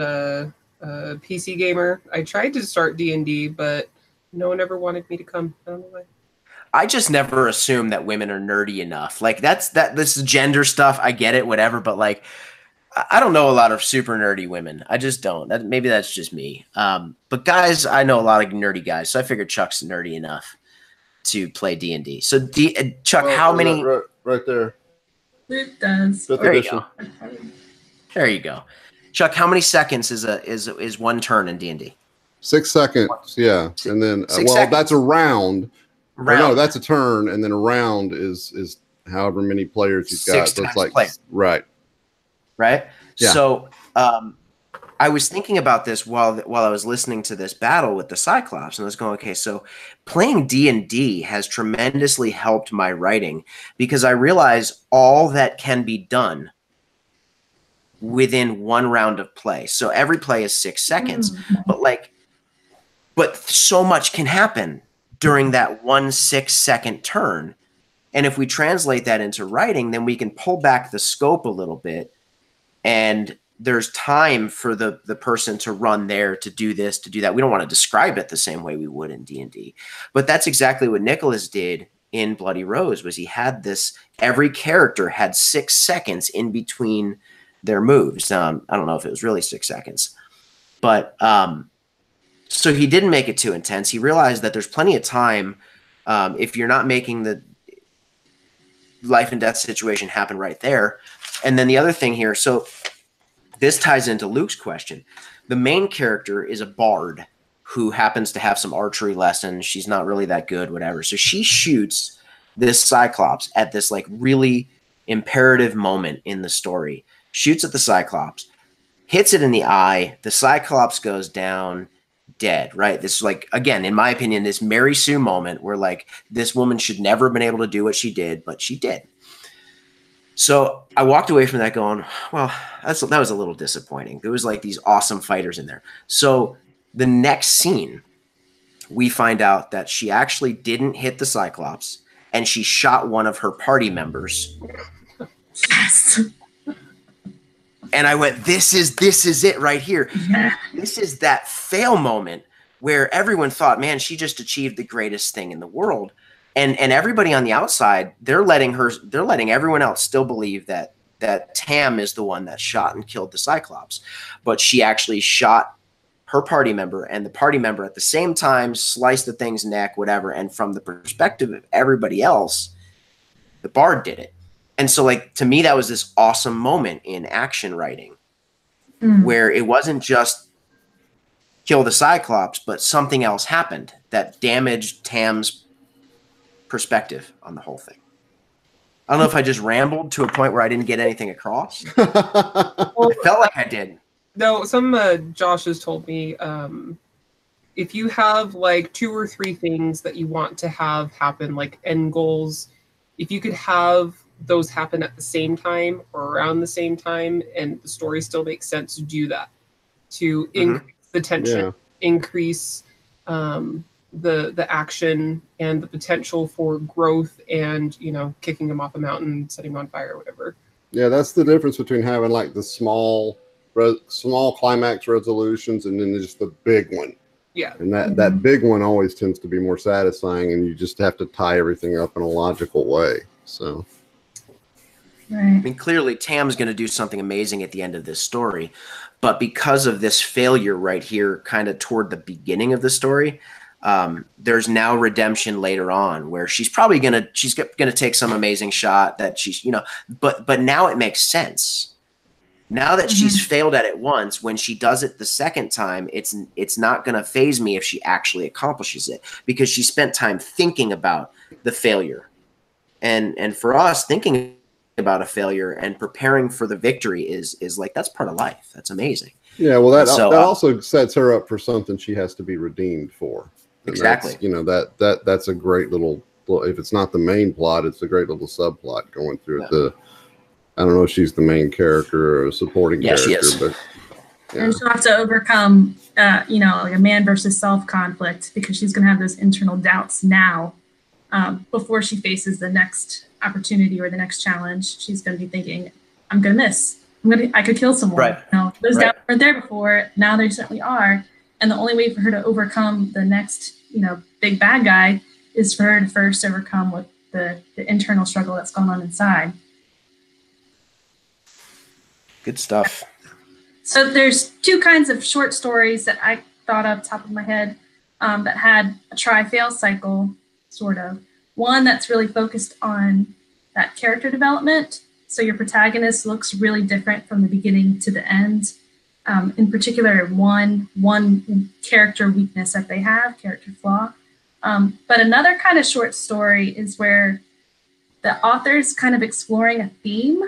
PC gamer. I tried to start D&D, but no one ever wanted me to come. I don't know why. I just never assume that women are nerdy enough. Like this is gender stuff. I get it, whatever. But like, I don't know a lot of super nerdy women. I just don't. Maybe that's just me. But guys, I know a lot of nerdy guys. So I figured Chuck's nerdy enough to play D&D. So Chuck, how many? Right there. It does. Fifth There you edition. go. There you go. Chuck, how many seconds is one turn in D&D? 6 seconds. Yeah. And then, Six seconds. that's a round. Round. No, that's a turn. And then a round is however many players you've got. Six So it's times like, play. right. Right? Yeah. So I was thinking about this while I was listening to this battle with the Cyclops, and I was going, okay, so playing D&D has tremendously helped my writing because I realize all that can be done within one round of play. So every play is 6 seconds, but so much can happen during that 1 6-second turn. And if we translate that into writing, then we can pull back the scope a little bit, and there's time for the person to run there, to do this, to do that. We don't want to describe it the same way we would in D&D, but that's exactly what Nicholas did in Bloody Rose. Was he had this, every character had 6 seconds in between their moves. I don't know if it was really 6 seconds, but so he didn't make it too intense. He realized that there's plenty of time if you're not making the life and death situation happen right there. And then the other thing here, so this ties into Luke's question. The main character is a bard who happens to have some archery lessons. She's not really that good, whatever. So she shoots this Cyclops at this like really imperative moment in the story. Shoots at the Cyclops, hits it in the eye. The Cyclops goes down dead, right? This is like, again, in my opinion, this Mary Sue moment where like this woman should never have been able to do what she did, but she did. So I walked away from that going, well, that was a little disappointing. There was like these awesome fighters in there. So the next scene, we find out that she actually didn't hit the Cyclops and she shot one of her party members. Yes. And I went, this is it right here. Yeah. This is that fail moment where everyone thought, man, she just achieved the greatest thing in the world. And everybody on the outside, they're letting everyone else still believe that Tam is the one that shot and killed the Cyclops. But she actually shot her party member, and the party member at the same time sliced the thing's neck, whatever. And from the perspective of everybody else, the bard did it. And so, like, to me, that was this awesome moment in action writing where it wasn't just kill the Cyclops, but something else happened that damaged Tam's perspective on the whole thing. I don't know if I just rambled to a point where I didn't get anything across. I felt like I did. No, Josh has told me, if you have like 2 or 3 things that you want to have happen, like end goals, if you could have those happen at the same time or around the same time and the story still makes sense, to do that, to increase the tension, increase the action and the potential for growth, and kicking them off a mountain, setting them on fire, or whatever. Yeah, that's the difference between having like the small climax resolutions and then just the big one. Yeah. And that big one always tends to be more satisfying, and you just have to tie everything up in a logical way. So Right. I mean, clearly Tam's going to do something amazing at the end of this story, but because of this failure right here, kind of toward the beginning of the story, there's now redemption later on where she's probably gonna take some amazing shot that she's but now it makes sense. Now that she's failed at it once, when she does it the second time, it's not gonna faze me if she actually accomplishes it, because she spent time thinking about the failure, and for us, thinking about a failure and preparing for the victory is like, that's part of life. That's amazing. Yeah, well, that also sets her up for something she has to be redeemed for. And exactly. That's a great little. If it's not the main plot, it's a great little subplot going through it. I don't know if she's the main character or a supporting character, she is. but yeah. And she'll have to overcome, like a man versus self conflict, because she's going to have those internal doubts now before she faces the next opportunity or the next challenge. She's going to be thinking, I'm going to miss. I could kill someone. Right. Those doubts weren't there before. Now they certainly are. And the only way for her to overcome the next, big bad guy is for her to first overcome what the internal struggle that's going on inside. Good stuff. So there's two kinds of short stories that I thought of top of my head that had a try-fail cycle, sort of. One that's really focused on that character development. So your protagonist looks really different from the beginning to the end. In particular, one character weakness that they have, character flaw. But another kind of short story is where the author's kind of exploring a theme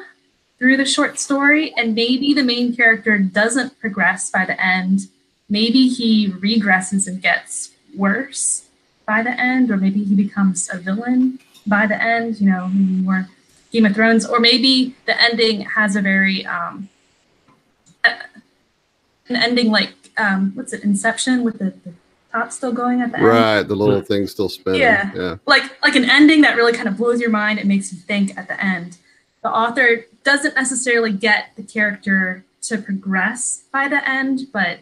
through the short story, and maybe the main character doesn't progress by the end. Maybe he regresses and gets worse by the end, or maybe he becomes a villain by the end, maybe more Game of Thrones, or maybe the ending has a very, an ending like, what's it, Inception, with the top still going at the end? Right, the little thing still spinning. Yeah. Like an ending that really kind of blows your mind. It makes you think at the end. The author doesn't necessarily get the character to progress by the end, but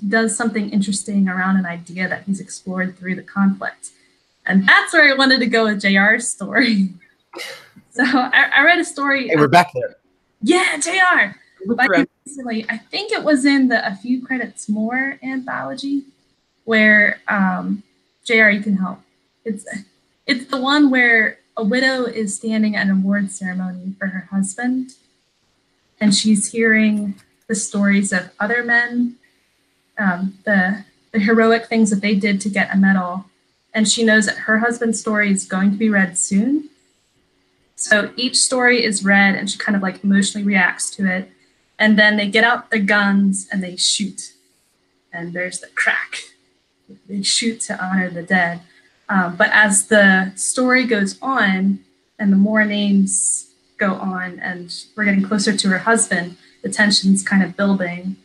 does something interesting around an idea that he's explored through the conflict. And that's where I wanted to go with JR's story. So I read a story. Hey, we're back there. Yeah, JR. Recently, I think it was in the A Few Credits More anthology, where JR, you can help. It's the one where a widow is standing at an award ceremony for her husband, and she's hearing the stories of other men, the heroic things that they did to get a medal, and she knows that her husband's story is going to be read soon. So each story is read, and she kind of like emotionally reacts to it, and then they get out their guns and they shoot, and there's the crack. They shoot to honor the dead. But as the story goes on and the more names go on and we're getting closer to her husband, the tension's kind of building.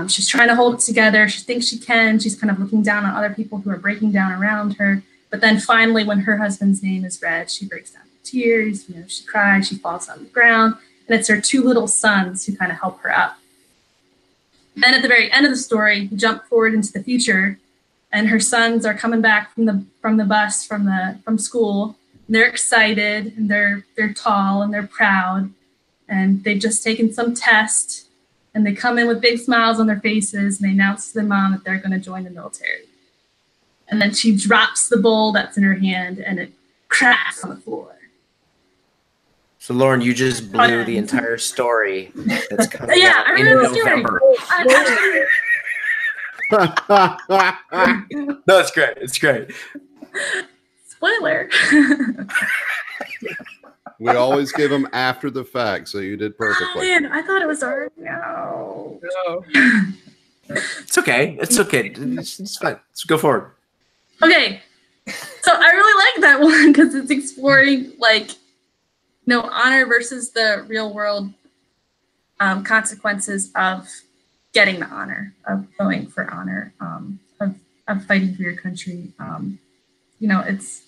She's trying to hold it together. She thinks she can. She's kind of looking down on other people who are breaking down around her. But then finally, when her husband's name is read, she breaks down in tears. She cries. She falls on the ground. And it's her two little sons who kind of help her up. Then at the very end of the story, we jump forward into the future, and her sons are coming back from the bus from school. And they're excited, and they're tall, and they're proud, and they've just taken some test, and they come in with big smiles on their faces, and they announce to their mom that they're going to join the military. And then she drops the bowl that's in her hand, and it cracks on the floor. So, Lauren, you just blew the entire story that's coming out in November. No, it's great. It's great. Spoiler. We always give them after the fact, so you did perfectly. Oh, man, I thought it was already. No. It's okay. It's okay. It's fine. Let's go forward. Okay. So I really like that one because it's exploring honor versus the real world consequences of getting the honor, of going for honor, of fighting for your country.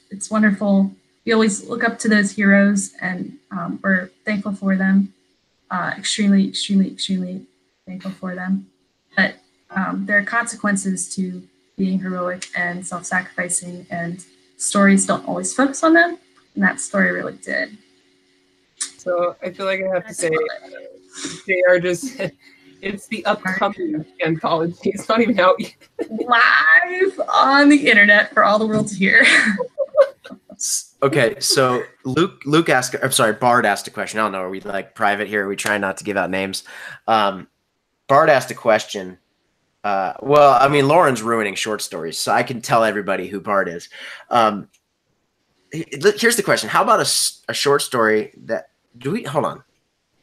It's wonderful. We always look up to those heroes, and we're thankful for them. Extremely, extremely, extremely thankful for them. But there are consequences to being heroic and self-sacrificing, and stories don't always focus on them, and that story really did. So I feel like I have to say, they are just, it's the upcoming anthology. It's not even out yet. Live on the internet for all the world to hear. Okay, so Bard asked a question. I don't know, are we like private here? Are we trying not to give out names? Bard asked a question. Lauren's ruining short stories, so I can tell everybody who Bard is. Here's the question. How about a short story that, hold on.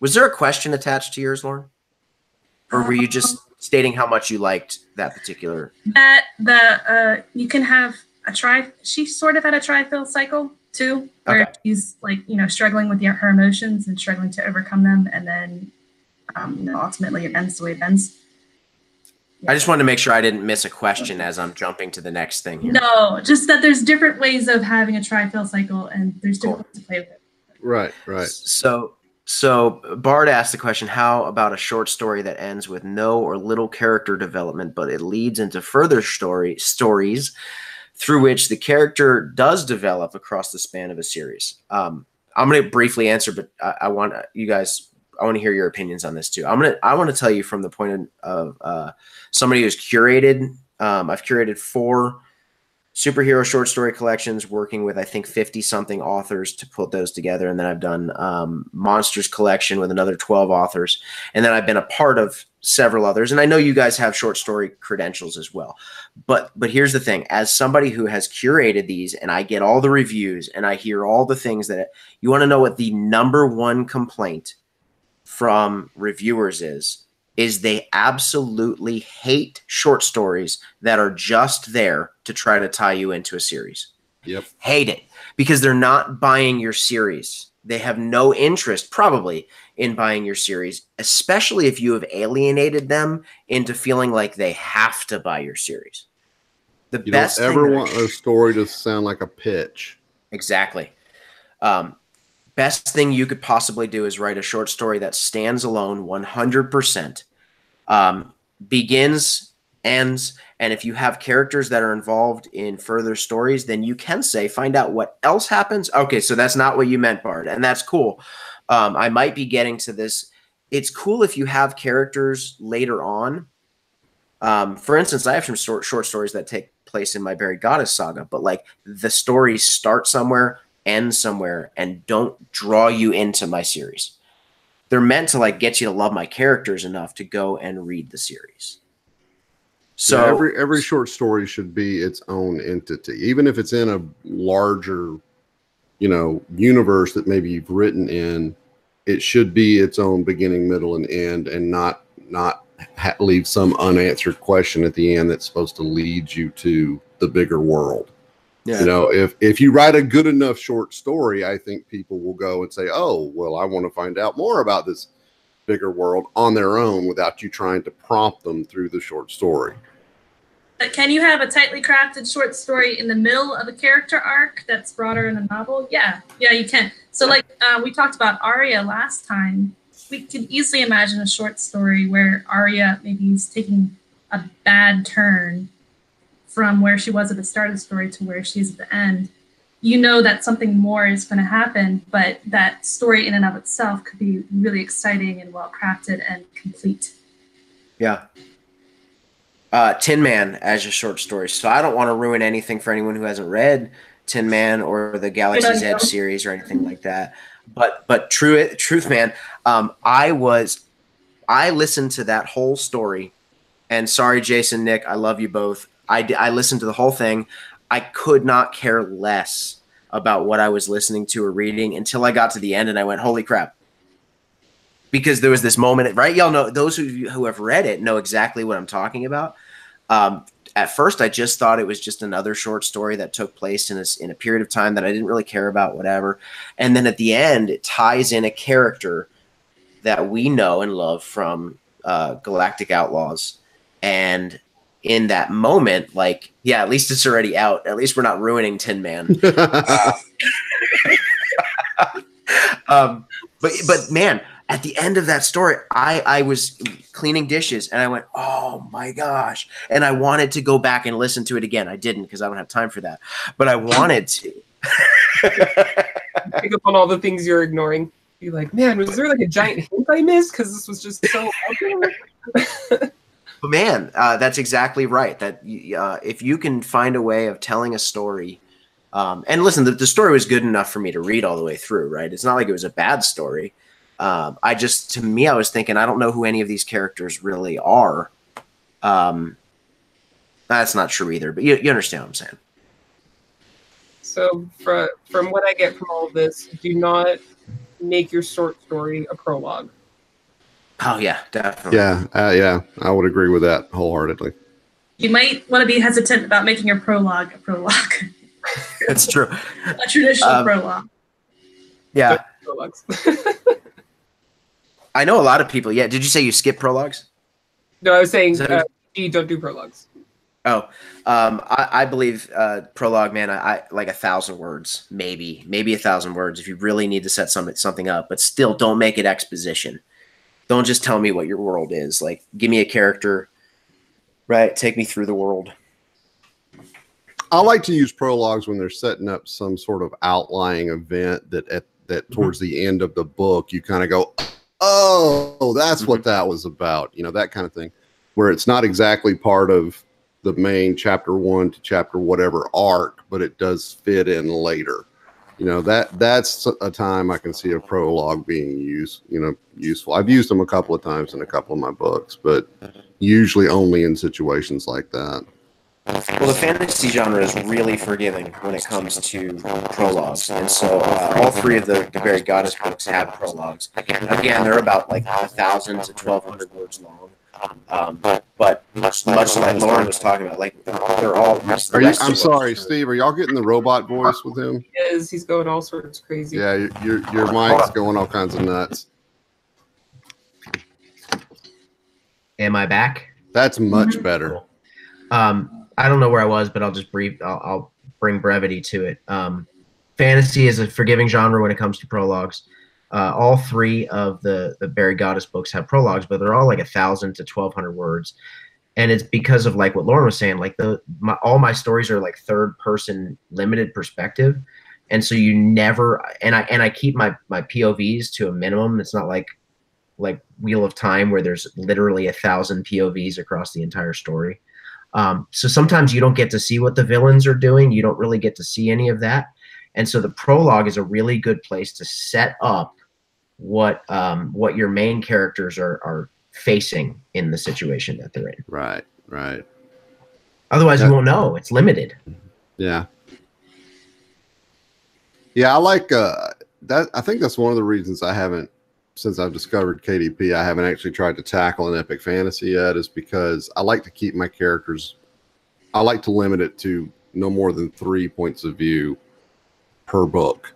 Was there a question attached to yours, Lauren? Or were you just stating how much you liked that particular? You can have she sort of had a tri-fill cycle. too, where Okay. she's like, struggling with her emotions and struggling to overcome them, and then ultimately it ends the way it ends. I just wanted to make sure I didn't miss a question as I'm jumping to the next thing here. No, just that there's different ways of having a tri-fill cycle, and there's different ways to play with it. Right. So Bard asked the question, how about a short story that ends with no or little character development, but it leads into further stories through which the character does develop across the span of a series? I'm going to briefly answer, but I want you guys, I want to hear your opinions on this too. I want to tell you from the point of somebody who's curated. I've curated 4 superhero short story collections, working with I think 50 something authors to put those together, and then I've done monsters collection with another 12 authors, and then I've been a part of several others, and I know you guys have short story credentials as well. But here's the thing: as somebody who has curated these, and I get all the reviews, and I hear all the things that you want to know what the #1 complaint from reviewers is they absolutely hate short stories that are just there to try to tie you into a series. Yep. Hate it, because they're not buying your series. They have no interest probably in buying your series, especially if you have alienated them into feeling like they have to buy your series. The You best don't ever want a story to sound like a pitch. Exactly. Best thing you could possibly do is write a short story that stands alone 100%, begins, ends, and if you have characters that are involved in further stories, then you can say, find out what else happens. Okay, so that's not what you meant, Bard, and that's cool. I might be getting to this. It's cool if you have characters later on. For instance, I have some short stories that take place in my Buried Goddess saga, but like the stories start somewhere, end somewhere, and don't draw you into my series. They're meant to like get you to love my characters enough to go and read the series. So yeah, every short story should be its own entity, even if it's in a larger, universe that maybe you've written in. It should be its own beginning, middle, and end, and not leave some unanswered question at the end that's supposed to lead you to the bigger world. Yeah. If you write a good enough short story, I think people will go and say, oh, well, I want to find out more about this bigger world on their own without you trying to prompt them through the short story. But can you have a tightly crafted short story in the middle of a character arc that's broader in a novel? Yeah, you can. So like we talked about Arya last time, we could easily imagine a short story where Arya maybe is taking a bad turn from where she was at the start of the story to where she's at the end. You know that something more is going to happen, but that story in and of itself could be really exciting and well crafted and complete. Yeah. Tin Man as a short story. So I don't want to ruin anything for anyone who hasn't read Tin Man or the Galaxy's Edge series or anything like that. But truth, man, I listened to that whole story, and sorry, Jason, Nick, I love you both. I listened to the whole thing. I could not care less about what I was listening to or reading until I got to the end, and I went, holy crap. Because there was this moment, right? Y'all know, those who have read it know exactly what I'm talking about. At first, I just thought it was just another short story that took place in a period of time that I didn't really care about, whatever. And then at the end, it ties in a character that we know and love from Galactic Outlaws. And in that moment, like, yeah, at least it's already out. At least we're not ruining Tin Man. But man, at the end of that story, I was cleaning dishes and I went, oh my gosh. And I wanted to go back and listen to it again. I didn't because I don't have time for that. But I wanted to. Pick up on all the things you're ignoring. Be like, man, was there like a giant hint I missed? Because this was just so out. But man, that's exactly right. That if you can find a way of telling a story, and listen, the story was good enough for me to read all the way through, right? It's not like it was a bad story. I was thinking, I don't know who any of these characters really are. That's not true either, but you understand what I'm saying. So from what I get from all of this, do not make your short story a prologue. Oh yeah, definitely. Yeah, I would agree with that wholeheartedly. You might want to be hesitant about making your prologue a prologue. It's true. A traditional prologue. Yeah. Prologues. I know a lot of people. Yeah. Did you say you skip prologues? No, I was saying that you don't do prologues. Oh, I believe prologue, man. I like 1,000 words, maybe 1,000 words if you really need to set something up. But still, don't make it exposition. Don't just tell me what your world is. Like, give me a character, right? Take me through the world. I like to use prologues when they're setting up some sort of outlying event that towards the end of the book you kind of go, oh, that's what that was about. You know, that kind of thing, where it's not exactly part of the main chapter 1 to chapter whatever arc, but it does fit in later. You know, that's a time I can see a prologue being useful. I've used them a couple of times in a couple of my books, but usually only in situations like that. Well, the fantasy genre is really forgiving when it comes to prologues, and so all three of the Buried Goddess books have prologues. Again, they're about like 1,000 to 1,200 words long. But much like Lauren was talking about, like they're all. I'm sorry, Steve. Are y'all getting the robot voice with him? He is. He's going all sorts crazy. Yeah, your mic's going all kinds of nuts. Am I back? That's much better. I don't know where I was, but I'll just I'll bring brevity to it. Fantasy is a forgiving genre when it comes to prologues. All three of the Buried Goddess books have prologues, but they're all like 1,000 to 1,200 words. And it's because of like what Lauren was saying, like all my stories are like third person limited perspective. And so you never, and I keep my POVs to a minimum. It's not like Wheel of Time where there's literally 1,000 POVs across the entire story. So sometimes you don't get to see what the villains are doing. You don't really get to see any of that. And so the prologue is a really good place to set up what your main characters are facing in the situation that they're in. Right. Otherwise, you won't know. It's limited. Yeah. Yeah, I like that. I think that's one of the reasons since I've discovered KDP, I haven't actually tried to tackle an epic fantasy yet, is because I like to keep my characters, I like to limit it to no more than 3 points of view per book.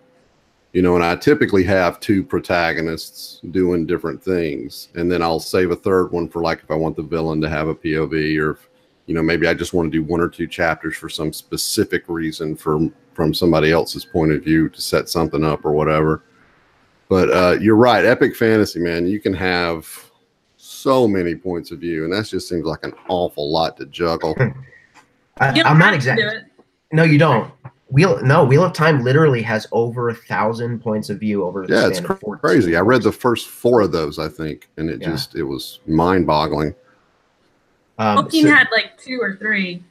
You know, and I typically have 2 protagonists doing different things, and then I'll save a third one for like if I want the villain to have a POV, or if, you know, maybe I just want to do 1 or 2 chapters for some specific reason from somebody else's point of view to set something up or whatever. But you're right, epic fantasy, man, you can have so many points of view, and that just seems like an awful lot to juggle. I'm not exactly. No, you don't. Wheel of Time literally has over 1,000 points of view over the span of 14 crazy. I read the first 4 of those, I think, and it was mind-boggling. Tolkien had like 2 or 3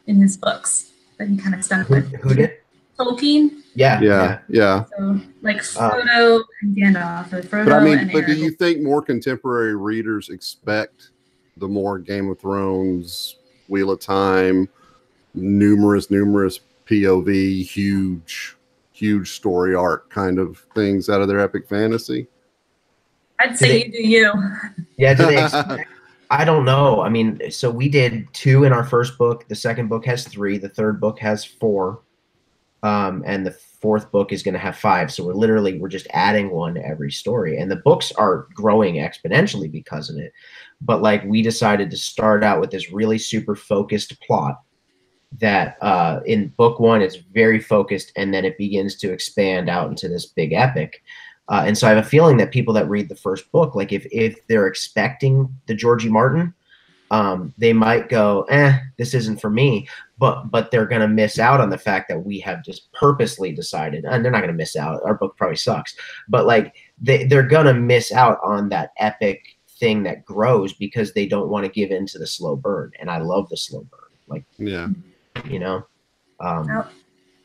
in his books that he kind of stuck with. Who did? Tolkien. Yeah. So like Frodo and Gandalf, or Frodo but I mean, and but do Aragorn. you think more contemporary readers expect the more Game of Thrones, Wheel of Time, numerous POV, huge story arc kind of things out of their epic fantasy? I'd say you do you. Yeah, do they expect? I don't know. I mean, so we did 2 in our first book. The second book has 3. The third book has 4. And the fourth book is going to have 5. So we're just adding 1 to every story. And the books are growing exponentially because of it. But like, we decided to start out with this really super focused plot that in book 1, it's very focused, and then it begins to expand out into this big epic. And so I have a feeling that people that read the first book, like if they're expecting the Georgie Martin, they might go, this isn't for me, but they're going to miss out on the fact that we have just purposely decided, and they're not going to miss out. Our book probably sucks, but like they're going to miss out on that epic thing that grows because they don't want to give in to the slow burn. And I love the slow burn. Like, yeah, you know, now,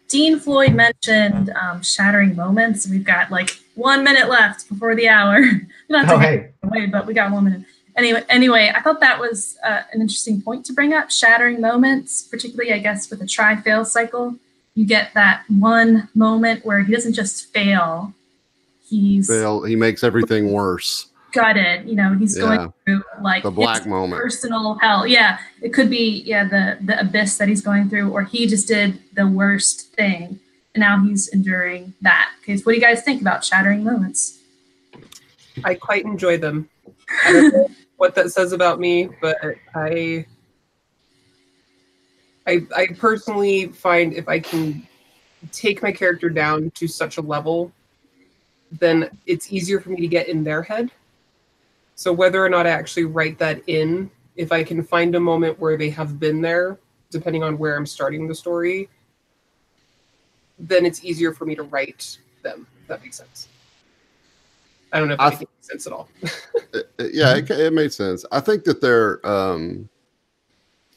Dean Floyd mentioned shattering moments. We've got like 1 minute left before the hour. Not to hey. away, but we got 1 minute. Anyway, I thought that was an interesting point to bring up. Shattering moments, particularly, I guess, with a try-fail cycle. You get that one moment where he doesn't just fail. He makes everything worse. gutted. You know, he's going through like the black his moment, personal hell. Yeah, it could be the abyss that he's going through, or he just did the worst thing, and now he's enduring that. Okay, so what do you guys think about shattering moments? I quite enjoy them. I don't know what that says about me, but I personally find if I can take my character down to such a level, then it's easier for me to get in their head. So whether or not I actually write that in, if I can find a moment where they have been there, depending on where I'm starting the story, then it's easier for me to write them, if that makes sense. I don't know if that makes sense at all. Yeah, it made sense. I think that they're, I'm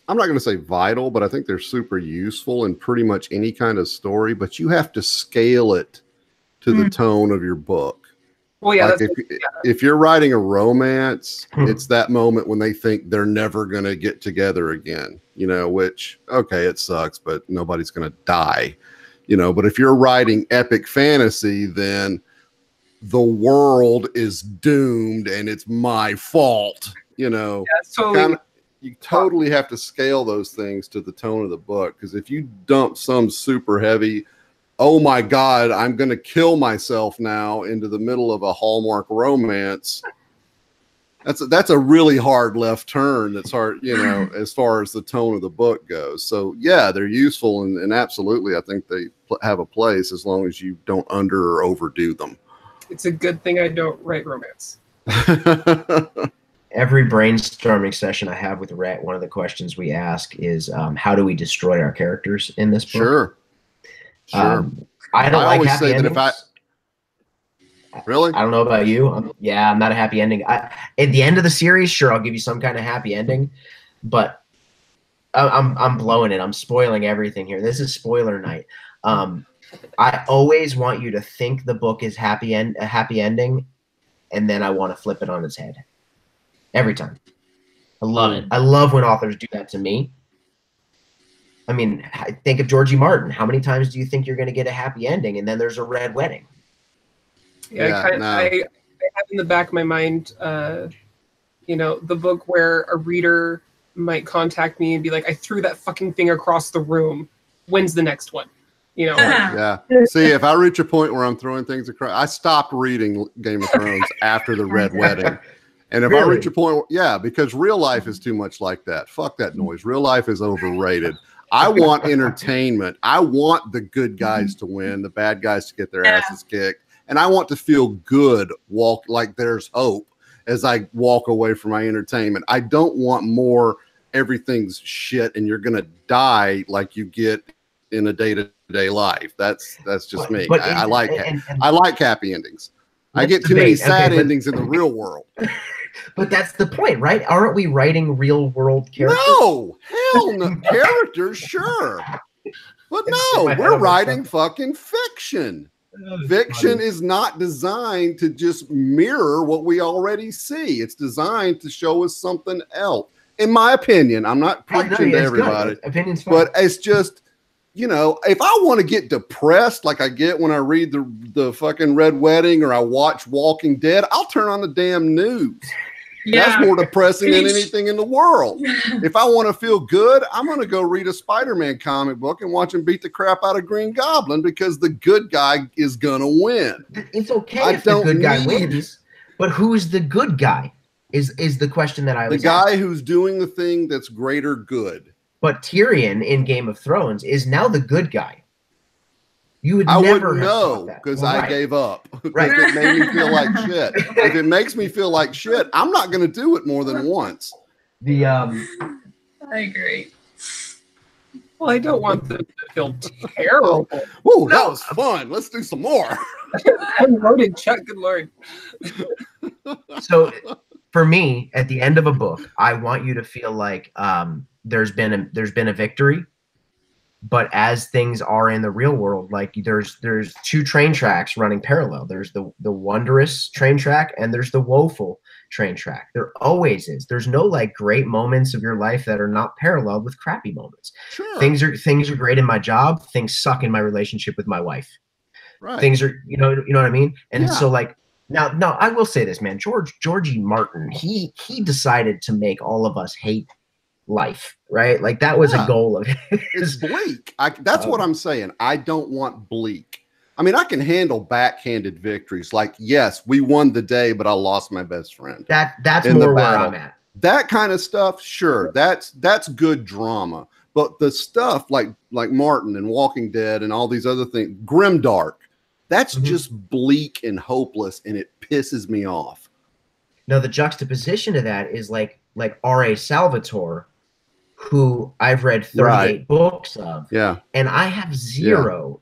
not going to say vital, but I think they're super useful in pretty much any kind of story, but you have to scale it to the tone of your book. Well, yeah, like if you're writing a romance, it's that moment when they think they're never going to get together again, you know, which, okay, it sucks, but nobody's going to die, you know. But if you're writing epic fantasy, then the world is doomed and it's my fault, you know. Yeah, you totally have to scale those things to the tone of the book, because if you dump some super heavy, oh my God, I'm going to kill myself now into the middle of a Hallmark romance, that's a really hard left turn. That's hard, you know, as far as the tone of the book goes. So yeah, they're useful, and absolutely, I think they have a place as long as you don't under or overdo them. It's a good thing I don't write romance. Every brainstorming session I have with Rhett, one of the questions we ask is, how do we destroy our characters in this book? Sure. I don't like happy endings. Really? I don't know about you. I'm not a happy ending. At the end of the series, sure, I'll give you some kind of happy ending, but I'm blowing it. I'm spoiling everything here. This is spoiler night. I always want you to think the book is a happy ending, and then I want to flip it on its head. Every time. I love it. I love when authors do that to me. I mean, think of Georgie Martin. How many times do you think you're going to get a happy ending and then there's a red wedding? Yeah, I have in the back of my mind, you know, the book where a reader might contact me and be like, I threw that fucking thing across the room. When's the next one? You know? Yeah. See, if I reach a point where I'm throwing things across, I stopped reading Game of Thrones after the red wedding. And if I reach a point, because real life is too much like that. Fuck that noise. Real life is overrated. I want entertainment. I want the good guys to win, the bad guys to get their asses kicked. And I want to feel good, walk like there's hope as I walk away from my entertainment. I don't want more everything's shit and you're going to die like you get in a day-to-day life. That's just me. I like happy endings. I get too many sad endings in the real world. But that's the point, right? Aren't we writing real world characters? No, hell no. Characters, sure. But no, we're writing fucking fiction. Fiction is not designed to just mirror what we already see. It's designed to show us something else. In my opinion, I'm not preaching to everybody, but it's just, you know, if I want to get depressed like I get when I read the fucking Red Wedding or I watch Walking Dead, I'll turn on the damn news. Yeah. That's more depressing than anything in the world. If I want to feel good, I'm going to go read a Spider-Man comic book and watch him beat the crap out of Green Goblin because the good guy is going to win. It's okay if the good guy wins, but who's the good guy is the question that I was asking. The guy who's doing the thing that's greater good. But Tyrion in Game of Thrones is now the good guy. You would I never wouldn't know because I gave up. Right. It made me feel like shit. If it makes me feel like shit, I'm not going to do it more than once. I agree. Well, I don't want them to feel terrible. Whoa, that was fun. Let's do some more. Unloaded, Chuck. Good Lord. So, for me, at the end of a book, I want you to feel like there's been a victory. But as things are in the real world, like there's two train tracks running parallel. There's the wondrous train track and there's the woeful train track. There always is. There's no like great moments of your life that are not paralleled with crappy moments. Sure. Things are great in my job. Things suck in my relationship with my wife. Right. Things are, you know what I mean? And so like Now, I will say this, man. Georgie Martin, he decided to make all of us hate life, right? Like that was a goal of his. It's bleak. That's what I'm saying. I don't want bleak. I mean, I can handle backhanded victories. Like, yes, we won the day, but I lost my best friend. That's more where I'm at. That kind of stuff, sure, that's good drama. But the stuff like Martin and Walking Dead and all these other things, grimdark, that's just bleak and hopeless, and it pisses me off. Now, the juxtaposition to that is like R.A. Salvatore, who I've read 38 books of. Yeah. And I have zero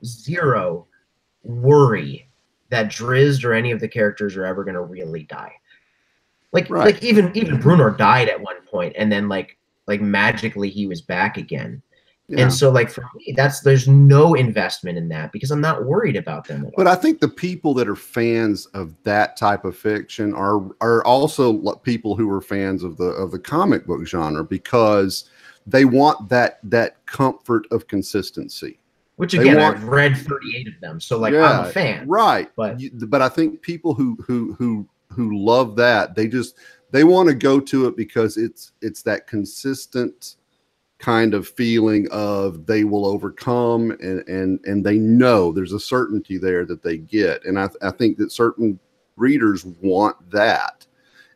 worry that Drizzt or any of the characters are ever going to really die. Like even Bruno died at one point, and then like magically he was back again. Yeah. And so like for me, there's no investment in that because I'm not worried about them at all. But I think the people that are fans of that type of fiction are also people who are fans of the comic book genre because they want that comfort of consistency. Which again, I've read 38 of them, so like I'm a fan, right? But I think people who love that they want to go to it because it's that consistent kind of feeling of they will overcome and they know there's a certainty there that they get, and I think that certain readers want that,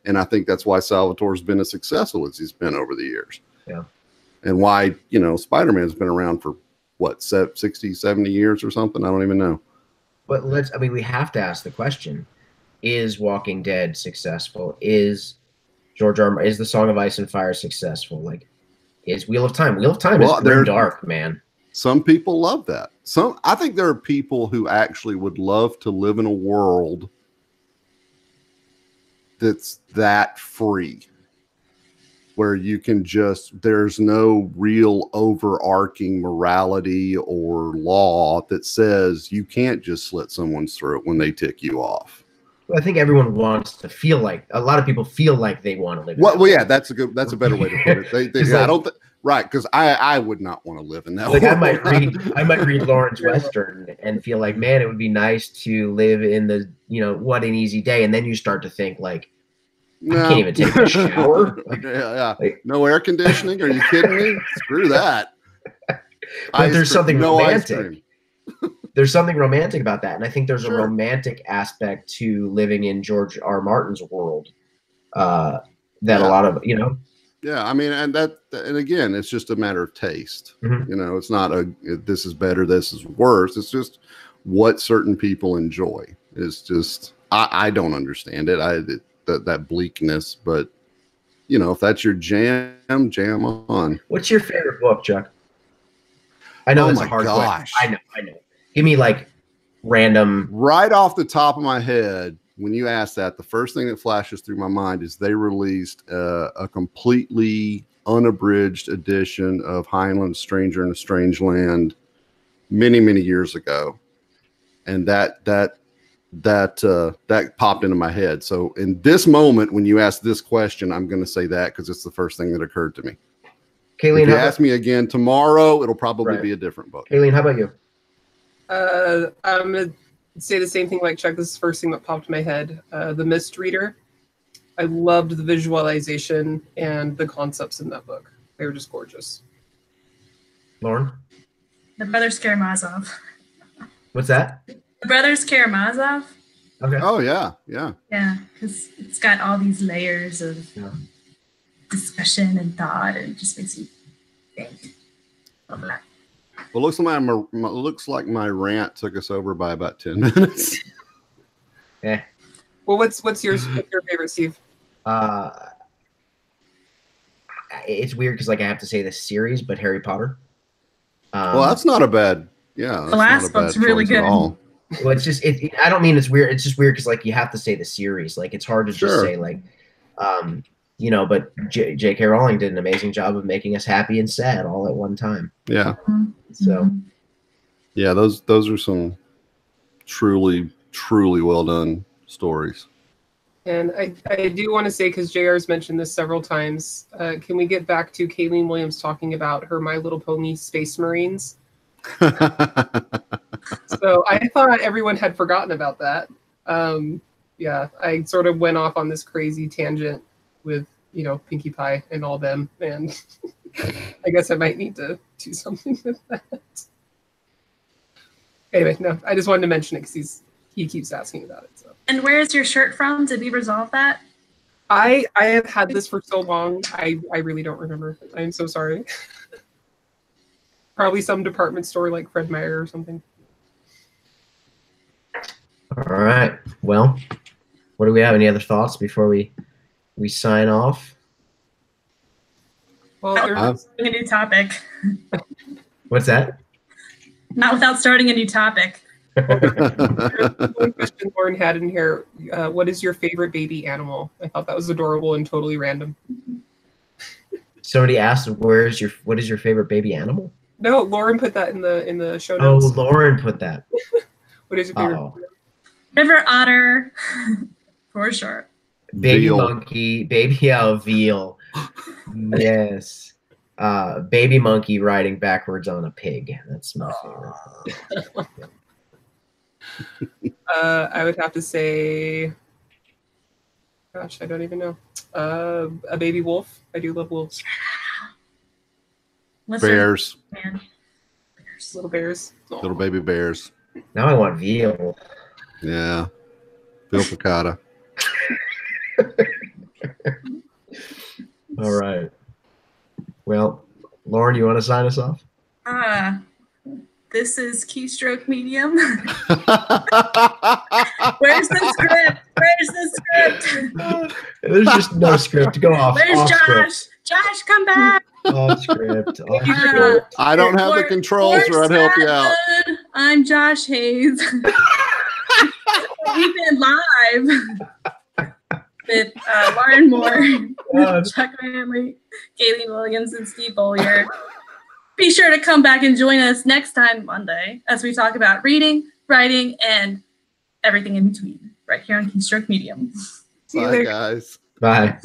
and I think that's why Salvatore's been as successful as he's been over the years. Yeah, and why Spider-Man's been around for what 60, 70 years or something. I don't even know. But we have to ask the question: is Walking Dead successful? Is is the Song of Ice and Fire successful? Like, is Wheel of Time? Wheel of Time is grim dark, man. Some people love that. I think there are people who actually would love to live in a world that's that free, where you can there's no real overarching morality or law that says you can't just slit someone's throat when they tick you off. I think everyone wants to feel like a lot of people feel like they want to live. Well, yeah, that's a better way to put it. I don't right, because I would not want to live in that. Like world. I might read Lawrence Western and feel like, man, it would be nice to live in the What an Easy Day, and then you start to think like, I can't even take a shower. Like, no air conditioning? Are you kidding me? Screw that. But there's something romantic. There's something romantic about that, and I think there's a romantic aspect to living in George R. Martin's world that a lot of Yeah, I mean, and again, it's just a matter of taste. It's not this is better, this is worse. It's just what certain people enjoy. It's just I don't understand it. That bleakness, but if that's your jam on. What's your favorite book, Chuck? I know it's a hard question. I know. Give me like random. Right off the top of my head, when you ask that, the first thing that flashes through my mind is they released a completely unabridged edition of Heinlein's Stranger in a Strange Land many, many years ago, and that popped into my head. So in this moment, when you ask this question, I'm going to say that because it's the first thing that occurred to me. Kayleen, if you ask me again tomorrow, it'll probably be a different book. Kayleen, how about you? I'm going to say the same thing like Chuck. This is the first thing that popped in my head. The Mist Reader. I loved the visualization and the concepts in that book. They were just gorgeous. Lauren? The Brothers Karamazov. What's that? The Brothers Karamazov. Okay. Oh, yeah. Yeah. Yeah, because it's got all these layers of discussion and thought, and it just makes you think. Well, looks like my rant took us over by about 10 minutes. Yeah. Well, what's your favorite, Steve? It's weird because like I have to say the series, but Harry Potter. Well, that's not a bad. Yeah, the last book's really good. Well, it's just I don't mean it's weird. It's just weird because like you have to say the series. Like it's hard to just say like, But J.K. Rowling did an amazing job of making us happy and sad all at one time. Yeah. So. Yeah, those are some truly well done stories. And I do want to say, because JR's mentioned this several times, can we get back to Kayleen Williams talking about her My Little Pony Space Marines? So I thought everyone had forgotten about that yeah, I sort of went off on this crazy tangent with, you know, Pinkie Pie and all them, and I guess I might need to do something with that. Anyway, no, I just wanted to mention it because he keeps asking about it. So. And where is your shirt from? Did we resolve that? I have had this for so long, I really don't remember. I'm so sorry. Probably some department store like Fred Meyer or something. All right. Well, what do we have? Any other thoughts before we sign off? Well, Starting a new topic. What's that? Not without starting a new topic. one question Lauren had in here. What is your favorite baby animal? I thought that was adorable and totally random. Somebody asked, what is your favorite baby animal? No, Lauren put that in the show Oh, notes. Lauren put that. What is your favorite? Uh-oh. River otter, for sure. Baby Veal. monkey, veal. Yes. Baby monkey riding backwards on a pig. That's my favorite. I would have to say, gosh, I don't even know. A baby wolf. I do love wolves. Bears. Man. Little bears. Aw. Little baby bears. Now I want veal. Yeah. Veal piccata. All right. Well, Lauren, you want to sign us off? This is Keystroke Medium. Where's the script? Where's the script? There's just no script. Go off. Where's off Josh? Script. Josh, come back. Off script. Off script. I don't have the controls or I'd help you out. Good. I'm Josh Hayes. We've been live with Lauren Moore, Chuck Manley, Kayleen Williams, and Steve Bollier. Be sure to come back and join us next time Monday as we talk about reading, writing, and everything in between right here on Keystroke Medium. See you Bye, later. guys. Bye.